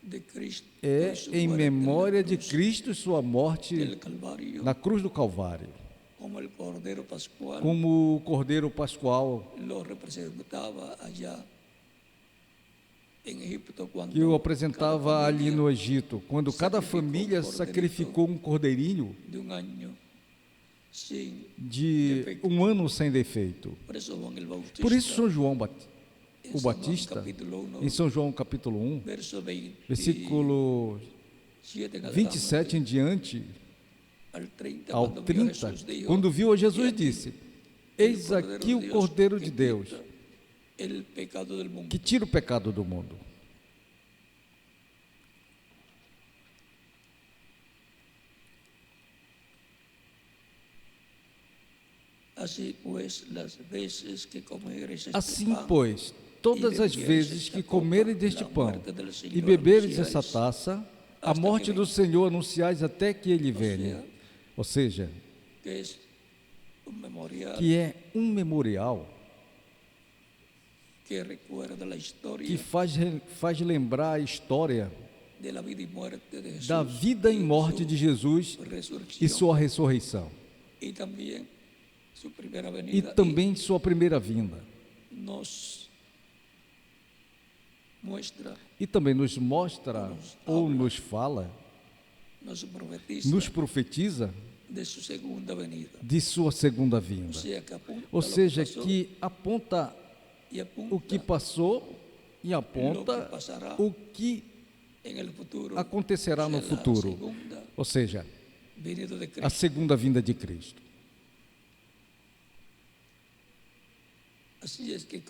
de Cristo, é de su em muerte en la memória de cruz Cristo e sua morte del Calvario, na cruz do Calvário, como el Cordero Pascual como o Cordeiro Pascual lo representaba allá en Egipto, cuando que o apresentava cada ali familia no Egito, quando cada família sacrificou um cordeirinho de un año sin de defecto. um ano sem defeito. Por eso Juan el Bautista, Por isso São João en o San Juan Batista, capítulo 1, em São João capítulo 1, verso 27 versículo en adelante, 27 em diante al 30, ao cuando vio a 30, Jesús, dijo, quando viu a Jesus, "He aquí disse: Eis aqui o Cordeiro de que Deus, quita el pecado del mundo". que tira o pecado do mundo. Así pues, las veces que comereis este Assim, pan pois, todas as vezes que comerem deste pão e beberes essa taça, a morte do Senhor anunciais até que Ele venha. Ou seja, que es un memorial que é um memorial que recuerda la historia que faz lembrar a história de la vida y muerte de Jesús, da vida e morte de Jesus resurrección, e sua ressurreição, y también su primera e venida, também sua primeira vinda. y nos muestra, E também nos mostra ou nos fala, nos profetiza nos profetiza de su segunda venida. de sua segunda O vinda. sea, que apunta Ou lo que seja, pasó que aponta y apunta o que passou e aponta o que en el futuro, acontecerá no o sea, la futuro. segunda Ou seja, venida de a Cristo. segunda vinda de Cristo. Así es que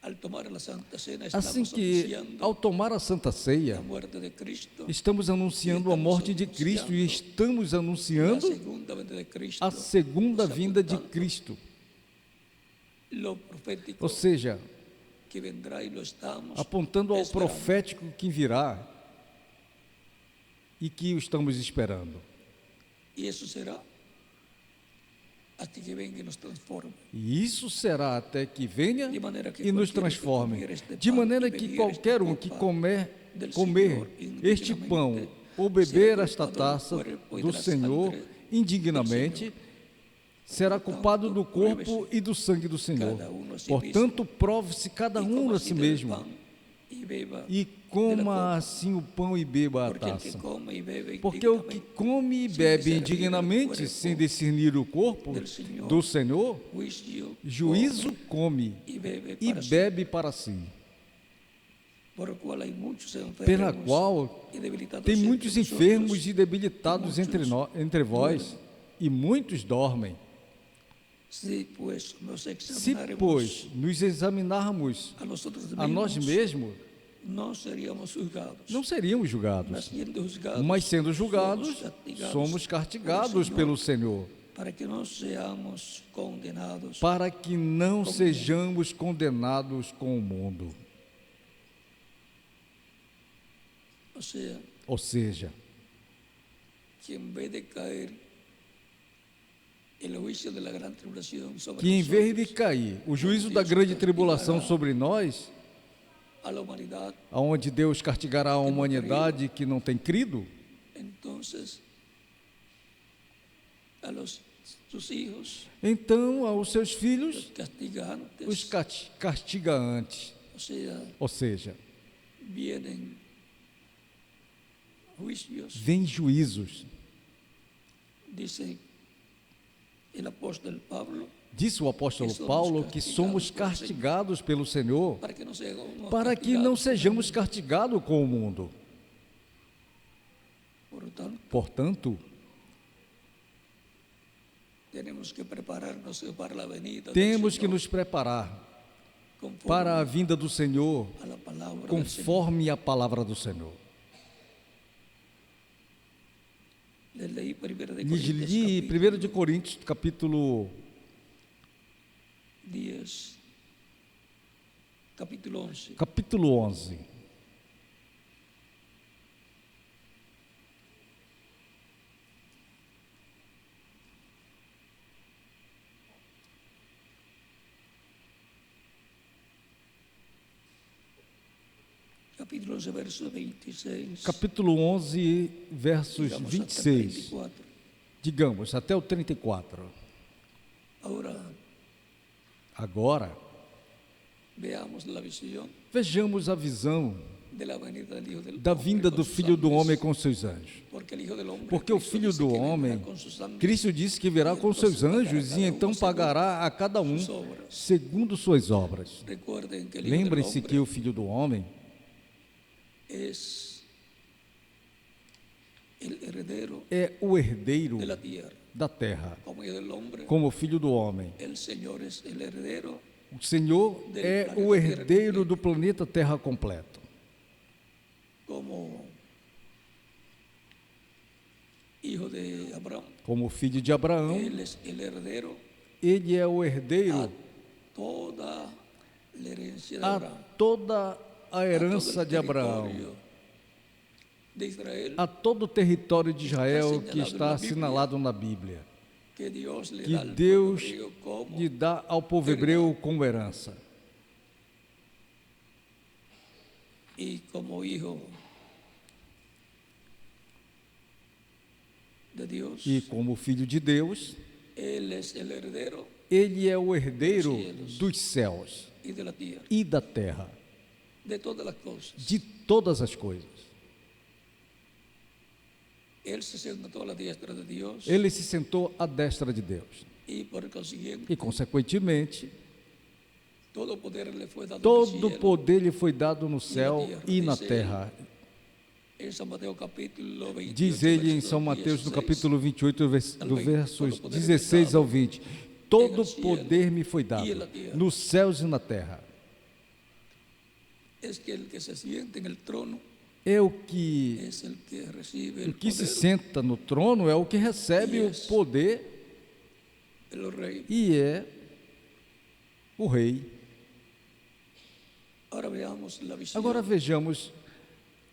al tomar la Santa Cena Assim estamos que, anunciando ao tomar a Santa la Ceia, muerte de Cristo, estamos anunciando a morte de Cristo e estamos la anunciando segunda venida de Cristo, a segunda o sea, vinda de apuntando Cristo. lo profético Ou seja, que vendrá y lo estamos apontando ao esperando. profético que virá e que o estamos esperando. Y eso será hasta que venga y nos transforme. E isso será até que venha De maneira que e nos qualquer que transforme. comer este De pão maneira e que beber qualquer esta um que copa comer del Senhor este indignamente pão ou será beber esta culpado do taça corpo e do da Senhor sangre indignamente, será culpado do corpo e do sangue do Senhor. Portanto, prove-se cada um a si mesmo y beba e de la coma copa, assim o pão e beba a porque el que taça. come y bebe Porque o que indignamente, come e sin bebe discernir el indignamente, cuerpo sem discernir o corpo del Señor, do Senhor, juicio juízo come come y bebe e para sí, bebe para si. por lo cual hay muchos Pela enfermos qual y debilitados tem entre muitos vosotros, enfermos e debilitados e muitos entre vós, dormem. e muitos dormem. Si pues nos Se, examinaremos pois, nos examinarmos a nosotros a nós mismos, mesmos, no seríamos juzgados, não seríamos mas julgados. siendo juzgados, Mas sendo julgados, castigados somos castigados pelo Senhor, para que no seamos condenados. para que não sejamos condenados com o mundo. O sea, Ou seja, que en vez de caer el juicio de la gran tribulación sobre que em vez de nosotros, cair o juízo da grande tribulação sobre nós, a la humanidad, aonde Deus castigará a humanidade que não tem crido, entonces a sus hijos então aos seus los filhos castiga antes. os castiga antes. O sea, Ou seja, vienen juicios, vem juízos. dice el apóstol Pablo, Disse o apóstolo Paulo que somos castigados pelo Senhor para que no seamos para que não castigados. sejamos castigados com o mundo. Por lo tanto, Portanto, tenemos que prepararnos para la venida del temos que Señor, nos preparar conforme para a vinda do Senhor, a la palabra del Señor. conforme a palavra do Senhor. Les leí 1 de Lhes Corintios, li capítulo 1 de Coríntios, capítulo 10, capítulo 11. capítulo 11. Capítulo 11, verso 26. Capítulo 11, versos digamos, hasta 26. 34. Digamos, até o 34. Ahora Agora, veamos la visión vejamos a visão de la venida del Hijo del da Hombre vinda con do sus Filho do ángeles. Homem com seus anjos. Porque el Hijo del Hombre, Porque o Cristo, Filho dice do que vendrá Homem, con sus ángeles Cristo disse que virá com seus anjos e então pagará a cada um segundo suas obras. Recuerden que el Hijo del Lembrem-se Hombre que o Filho do Homem es el heredero é o herdeiro de la tierra. da terra, Como Hijo del Hombre, como o Filho do Homem. el Señor es el heredero. O Senhor é o herdeiro do planeta Terra completo. Como hijo de Abraham, Como filho de Abraão, él es el heredero ele é o a herdeiro toda la herencia de a Abraham, toda a a herança todo el de Abraão, territorio de Israel, a todo o território de Israel que está assinalado na Bíblia, que Dios le que da al Deus pueblo hebreo como lhe dá ao povo hebreu como herança. y como hijo de Dios. E como filho de Deus, Él es el heredero ele é o herdeiro dos céus y de la tierra, e da terra, de todas las cosas. de todas as coisas. Él se sentó a la diestra de Dios Ele se sentou à destra de Deus. y por consiguiente E, consequentemente, todo poder le fue dado en el todo cielo. poder lhe foi dado no céu e na terra. En San Mateo capítulo 28, Diz ele em verso São Mateus, no 16, capítulo 28, do Al versos todo poder 16 me ao dado 20. Todo en el cielo poder me foi y dado, en la tierra. nos céus e na terra. Es que el que se siente en el trono É o que es el que recibe el o que se poder senta no trono é o que recebe o Yes. poder de los reyes. e é o rei. Ahora veamos la visión Agora vejamos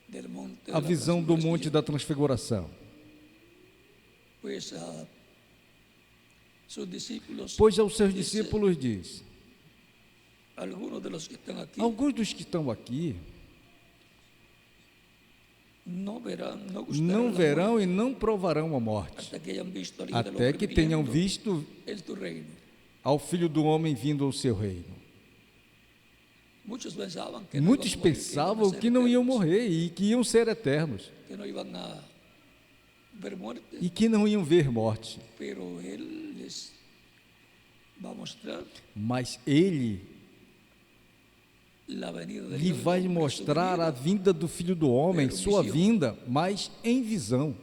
del monte de a la visão do Monte Transfiguración. da Transfiguração. Pues a sus discípulos, Pois aos seus dice, discípulos diz: algunos de los que están aquí alguns dos que estão aqui no verán, no não gustarán la verão e não provarão a morte, muerte hasta que hayan visto al Hijo del até Hombre que tenham viniendo visto en tu reino. ao Filho do Homem vindo ao seu reino. Muitos pensavam que não iam morrer e que iam ser eternos que não iam a ver muerte, e que não iam ver morte. pero Él les va a mostrar Mas Ele la venida del lhe Hijo del vai Hombre, mostrar su a venida, vinda do Filho do Homem, Pero sua visão. vinda, mas em visão.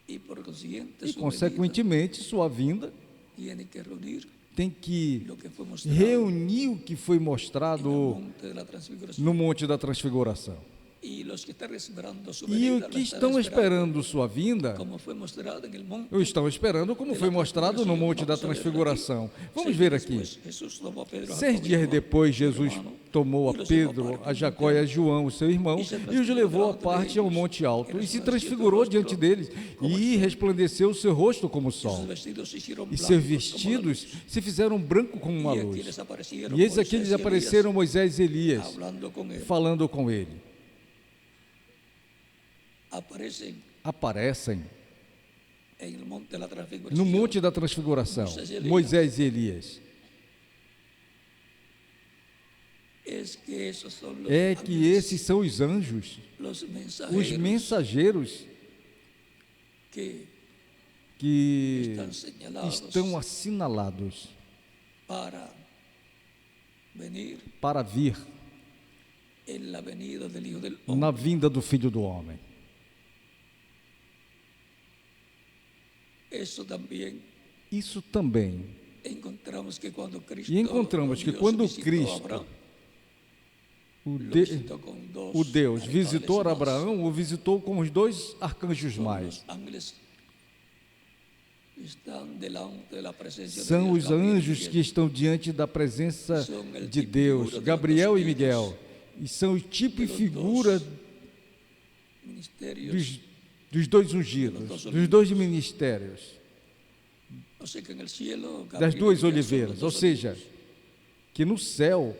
y por consiguiente E, su consequentemente, sua vinda venida tiene que reunir tem que lo que fue mostrado reunir o que foi en el mostrado monte de la transfiguración. no Monte da Transfiguração. Y los que están esperando su E venida, os la que están estão esperando esperando sua vinda, como fue mostrado en el monte. estão esperando como foi mostrado no Monte da Transfiguração. Vamos ver aqui. Jesús tomó a Pedro, a 6 Jacobo y dias Juan, depois, su Jesus hermano, tomou a e los Pedro, levou para a Jacó e a João, seu irmão, e os levou à parte ao monte alto, e se transfigurou diante deles, e resplandeceu o seu rosto como o sus sol, vestidos se hicieron e seus blancos como la vestidos luz. se fizeram branco como uma Y aquí luz. les aparecieron E eis aqui Moisés lhes y Elías, apareceram Moisés e Elias, hablando con él. falando com ele. Aparecem En el monte de la transfiguración. no Monte da Transfiguração, Moisés e Elias. Es que esos son los É que ángeles, esses são os anjos, los os mensajeros mensageiros que que están señalados estão assinalados para venir para vir en la venida del Hijo del Hombre. na vinda do Filho do Homem. Eso también Isso também. encontramos que cuando Cristo, E encontramos que Dios quando visitó a Cristo, Abraham, o, lo de, visitó con dos o Deus, ángeles visitou más, Abraão, o visitou com os dois arcanjos son mais. los ángeles que están delante de la presencia de São Dios, os Gabriel y anjos Miguel. que estão diante da presença São el de tipo e Deus, figura de Gabriel e los Miguel. E são o tipo e de los figura Ministerios, dos dois ungidos, dos dois ministérios, o sea que en el cielo, das Gabriel y duas Miguel son oliveiras. los Ou dos seja, olivos. que no céu,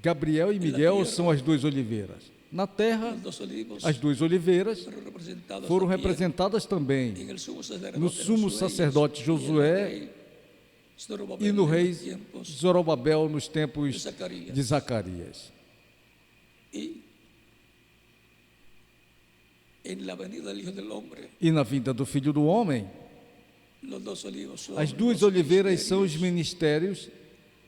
Gabriel e Miguel são as duas oliveiras. Na terra, Los dos olivos as duas oliveiras fueron representados foram también representadas também en el sumo sacerdote no sumo Josué sacerdote y en el Josué rey Zorobabel e no en rei los tiempos Zorobabel nos de tempos Zacarías. de Zacarias. Y en la venida del Hijo del Hombre, E na vinda do Filho do Homem, los dos olivos son as duas los oliveiras são os ministerios ministérios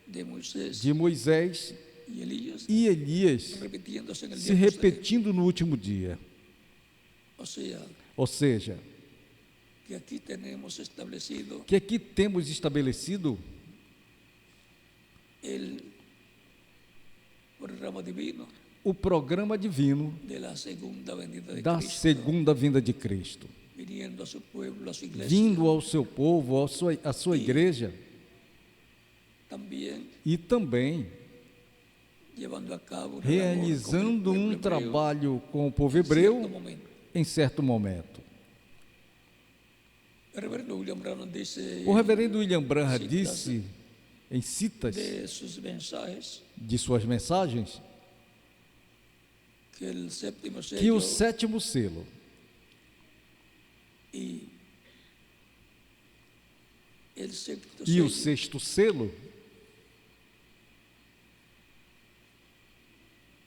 de Moisés de Moisés y Elías, e Elias repitiéndose en el se día posterior. repetindo no último dia. O sea, Ou seja, que aquí tenemos establecido que aqui temos estabelecido el programa divino o programa divino de la segunda venida de da Cristo, segunda vinda de Cristo, viniendo a su pueblo, a su iglesia, vindo ao seu povo, à sua igreja, también e também llevando a cabo una realizando labor con um el pueblo hebreo trabalho com o povo en cierto hebreu momento. em certo momento. El reverendo William Branham dice O reverendo William Branham citas disse, em citas de sus mensajes, de suas mensagens, que el séptimo que sello o sétimo selo y el sexto e o sello sexto selo,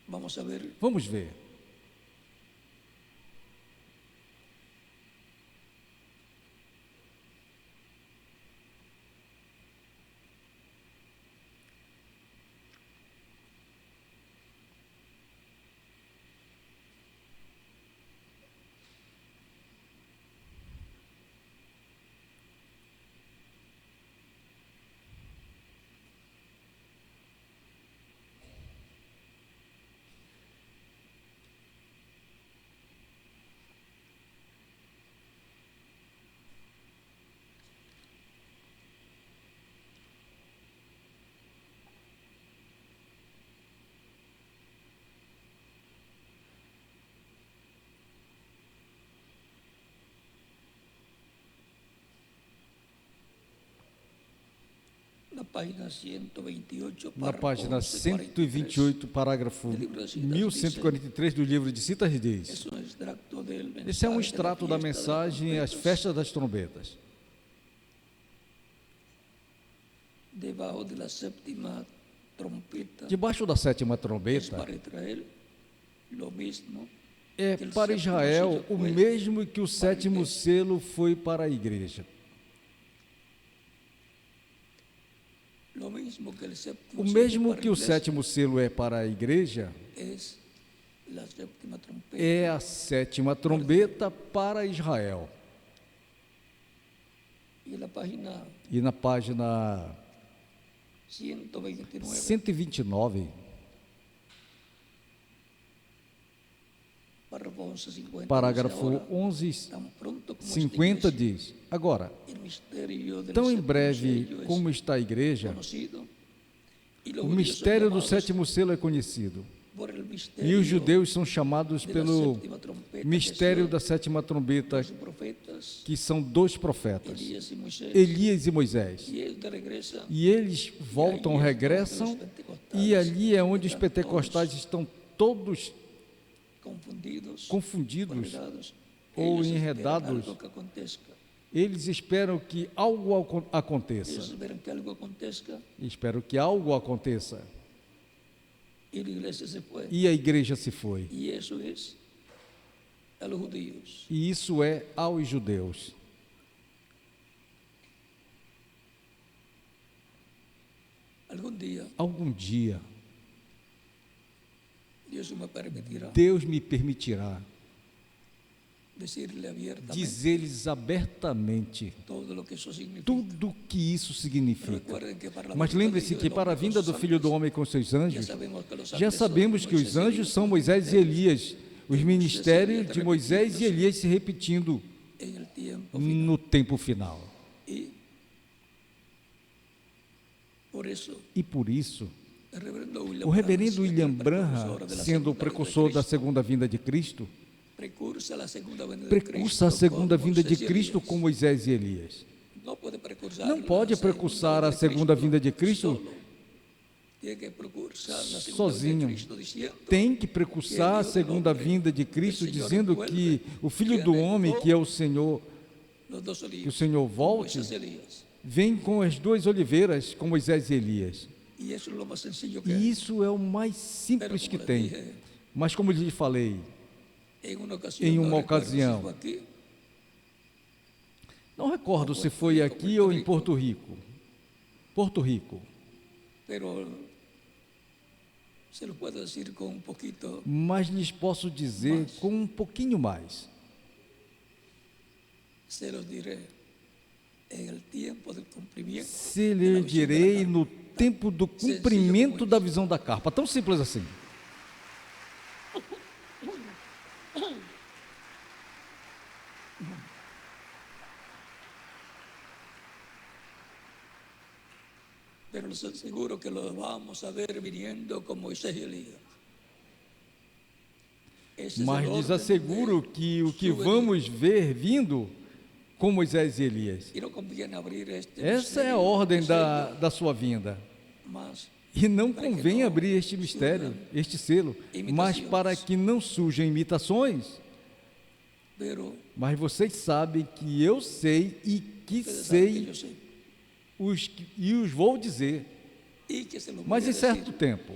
vamos a ver vamos ver. na página 128, Na párrafo página 1143. 128, parágrafo 1143 do livro de Citas diz: Es un extracto del esse é um mensaje de la extrato da fiesta de las mensagem As trompetas, Festas das Trombetas. debajo de la séptima trompeta Debaixo da sétima es trombeta, para Israel lo mismo é que el para séptimo Israel sello o fue mesmo que o para a sétimo igreja. selo foi para a igreja. Lo mismo que el séptimo O sello mesmo para que a o iglesia sétimo selo é para a igreja, es la séptima trompeta. é a sétima trombeta para Israel. Y en la página E na página 129, 129, párrafo 11:50, parágrafo dice, ahora, 11, tan pronto como 50 esta iglesia, diz: Agora, el misterio del tão em séptimo breve sello es como está a igreja, conocido, y los o judíos son mistério do llamados sétimo selo é conhecido. por el E misterio os judeus são chamados de la pelo séptima trompeta, mistério que da sétima trombeta, son los profetas que são dois profetas, Elías y Moisés, Elias e Moisés. y ellos regresan, E eles voltam, regressam, e ali é onde os pentecostais estão todos confundidos, confundidos enredados. ou Ellos esperan enredados. algo que aconteça. Eles esperam que algo aconteça. Ellos esperan que algo aconteça Espero que algo aconteça. y la iglesia se fue. E a igreja se foi. Y eso es a los judíos. E isso é aos judeus. Algún día Algum dia, Dios me permitirá Deus me permitirá decirle abiertamente dizer-lhes abertamente todo lo que eso significa. tudo o que isso significa. Recuerden que para la Mas venida lembre-se del que Hijo para a del Hombre vinda con do sus Filho do ángeles, Homem com seus já anjos, sabemos que os já ángeles sabemos são que os Moisés e anjos Elias, são Moisés e Elias, os ministérios de Moisés e Elias se repetindo en el tiempo final. no tempo final. Y por eso E por isso, o reverendo William Branham, sendo o precursor da segunda vinda de Cristo, precursa precursa a segunda vinda de Cristo com Moisés e Elias. Não pode precursar a segunda vinda de Cristo sozinho. Tem que precursar a segunda vinda de Cristo, dizendo que o Filho do Homem, que é o Senhor, que o Senhor volte, vem com as duas oliveiras, com Moisés e Elias. E isso é o mais simples que tem. Mas como lhe falei, em uma ocasião, não recordo se foi aqui ou em Porto Rico. Porto Rico. Mas lhes posso dizer com um pouquinho mais. Se lhe direi no tempo do cumprimento da visão da carpa. Tão simples assim. Pero les aseguro que lo vamos a ver viniendo con Moisés y Elías. Mas lhes asseguro que o que vamos ver vindo com Moisés e Elias. Essa é a ordem da sua vinda. E não convém abrir este mistério, este selo, mas para que não surjam imitações. Mas vocês sabem que eu sei e que sei e os vou dizer. Mas em certo tempo,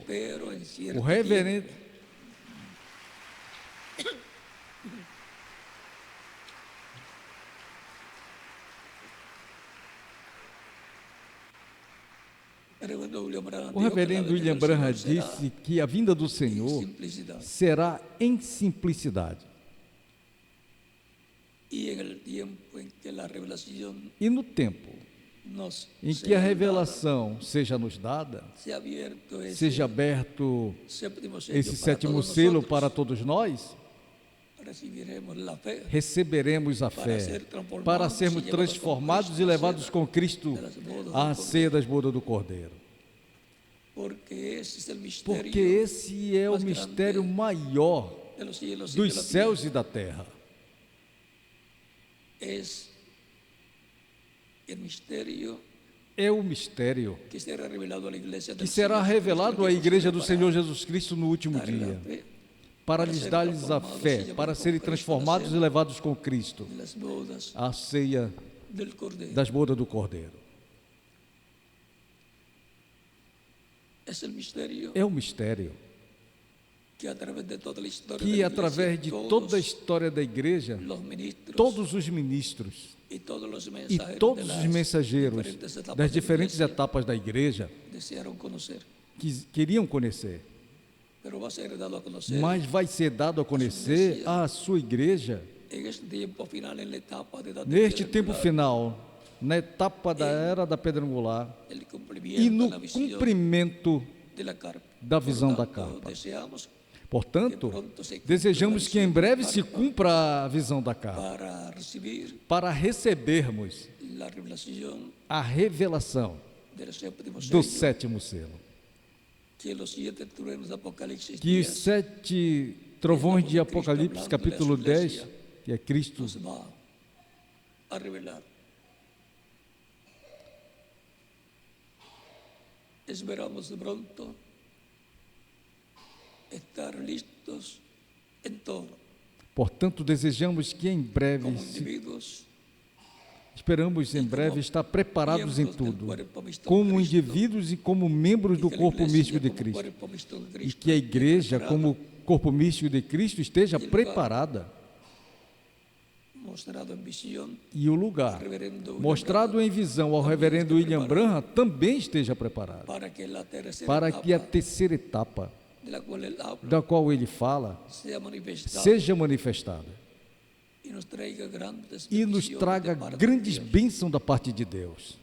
o reverendo William Branham disse que a vinda do Senhor será em simplicidade. E no tempo em que a revelação seja nos dada, seja aberto esse sétimo selo para todos nós, receberemos a fé para sermos transformados e levados com Cristo à ceia das bodas do Cordeiro. Porque esse é o mistério maior dos céus e da terra. É o mistério que será revelado à Igreja do Senhor Jesus Cristo no último dia, para lhes dar-lhes a fé, para serem transformados e levados com Cristo à ceia das bodas do Cordeiro. es el misterio é o mistério que a través de toda la historia de que, la iglesia, através de toda a história da igreja, los ministros todos os ministros y todos los e mensajeros, todos de os las mensageiros diferentes etapas das de la diferentes iglesia etapas da igreja desearon conocer, queriam conhecer, pero va a ser dado a conocer mas vai ser dado a conhecer à sua igreja en este tiempo final, en la etapa de edad de neste piedra tempo angular, final, na etapa da era da pedra angular el e cumplimiento no de la visión cumprimento de la carpa. da visão da Por tanto, capa. deseamos Portanto, desejamos que em breve se cumpra a visão da capa, para recibir para recebermos la revelación a revelação del séptimo do sello, sétimo selo. que los 7 truenos de Apocalipsis Que os 10 7 trovões de Apocalipse, capítulo 10, que é Cristo, nos va a revelar. Esperamos de pronto estar listos en todo, portanto, desejamos que em breve, como individuos, esperamos em breve estar preparados em miembros del tudo, cuerpo místico de como Cristo, indivíduos e como membros y do que la corpo iglesia místico de como Cristo. cuerpo místico de E Cristo que a esté igreja, preparada, como corpo místico de Cristo, esteja preparada. mostrado en visión, E o lugar reverendo William mostrado Branham, em visão ao reverendo William Branham também esteja preparado, para que la tercera para que a etapa terceira etapa, de la cual él habla da qual ele fala, sea manifestada seja manifestada y nos traiga grandes e nos bendiciones traga de parte de grandes Dios. bênçãos da parte de Deus.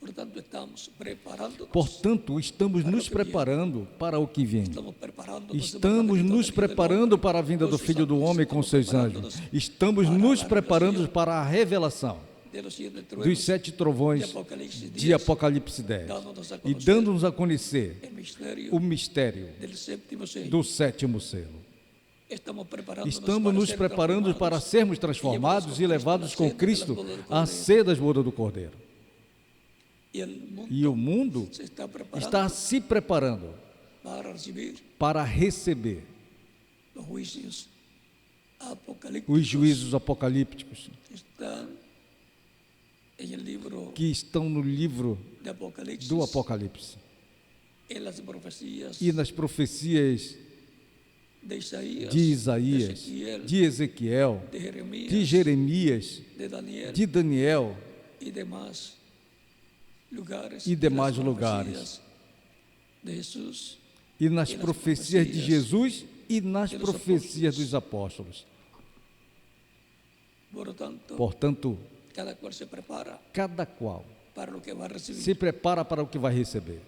Por tanto, estamos preparándonos, Portanto, estamos nos preparando para o que vem. estamos preparándonos Estamos nos preparando para a vinda do Filho do Homem com seus anjos. Estamos nos preparando para a revelação de los 7 dos truenos 7 trovões de Apocalipse 10 e dando-nos a conhecer el misterio o mistério del séptimo sello. do sétimo selo. Estamos preparándonos Estamos para nos ser preparando para transformados sermos transformados e levados com Cristo a ser das bodas do Cordeiro. y el mundo E o mundo se está preparando está se preparando para recibir para receber los juicios apocalípticos os juízos apocalípticos que están en el libro que estão no livro de Apocalipsis, do Apocalipse en las profecías e nas profecias de Isaías, de Isaías, Ezequiel, de Ezequiel, de Jeremías, de Jeremias, de Daniel de Daniel y demás lugares, e demais las lugares, profecías de Jesús, e nas e nas profecias de profecias Jesus e nas dos profecias apóstolos. dos apóstolos. por lo tanto, Portanto, cada cual se prepara cada qual para lo que va a recibir. se prepara para o que vai receber.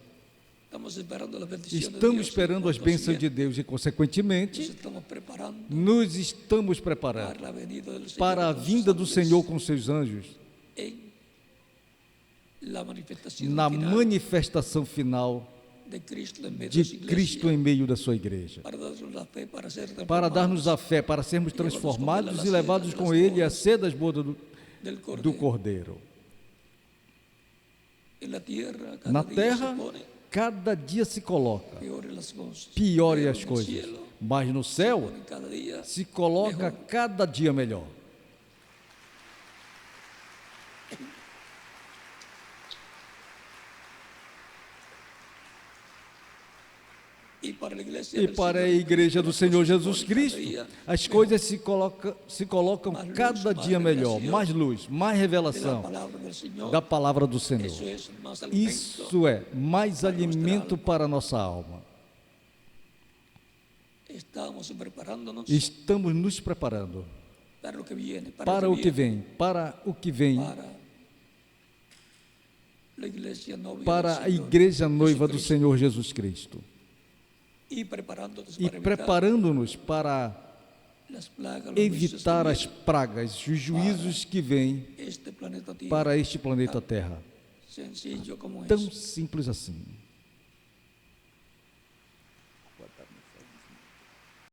Estamos esperando las bendiciones de Estamos Dios, esperando as cuantos bênçãos de vienen. Deus e, Nos consequentemente, estamos preparando nos estamos preparando para la venida del Señor para a con sus vinda do ángeles Senhor com seus anjos, en la manifestación na final manifestação final de Cristo en medio de de su iglesia, Cristo em meio da sua igreja, para darnos la fe, para ser para darmos a transformados fé, para sermos transformados e levados com Ele a ser das bodas del do Cordero. Cordeiro. En la tierra, cada Na día terra, se pone cada dia se coloca peores las cosas. pior Pero as en el coisas, cielo, mas no se céu pone cada día se coloca melhor. cada dia melhor. Y para la iglesia E del para a Señor igreja do las Senhor cosas se Jesus ponen cada Cristo, día as coisas se colocam Mais luz, cada mais dia melhor, revelação. mais luz, mais de la revelação palabra del Señor. da palavra do Senhor. Eso es más alimento. Isso é mais alimento para a nossa alma. Estamos preparándonos Estamos nos preparando para lo que viene, para o que vem, para o que vem, para la iglesia novia para del a Señor igreja noiva do Jesucristo. Senhor Jesus Cristo. Y preparándonos E para evitar preparando-nos para las plagas, los juicios que evitar as vienen. pragas, os juízos que vêm Este planeta Tierra, para este planeta Terra. sencillo como Tão es. simples assim.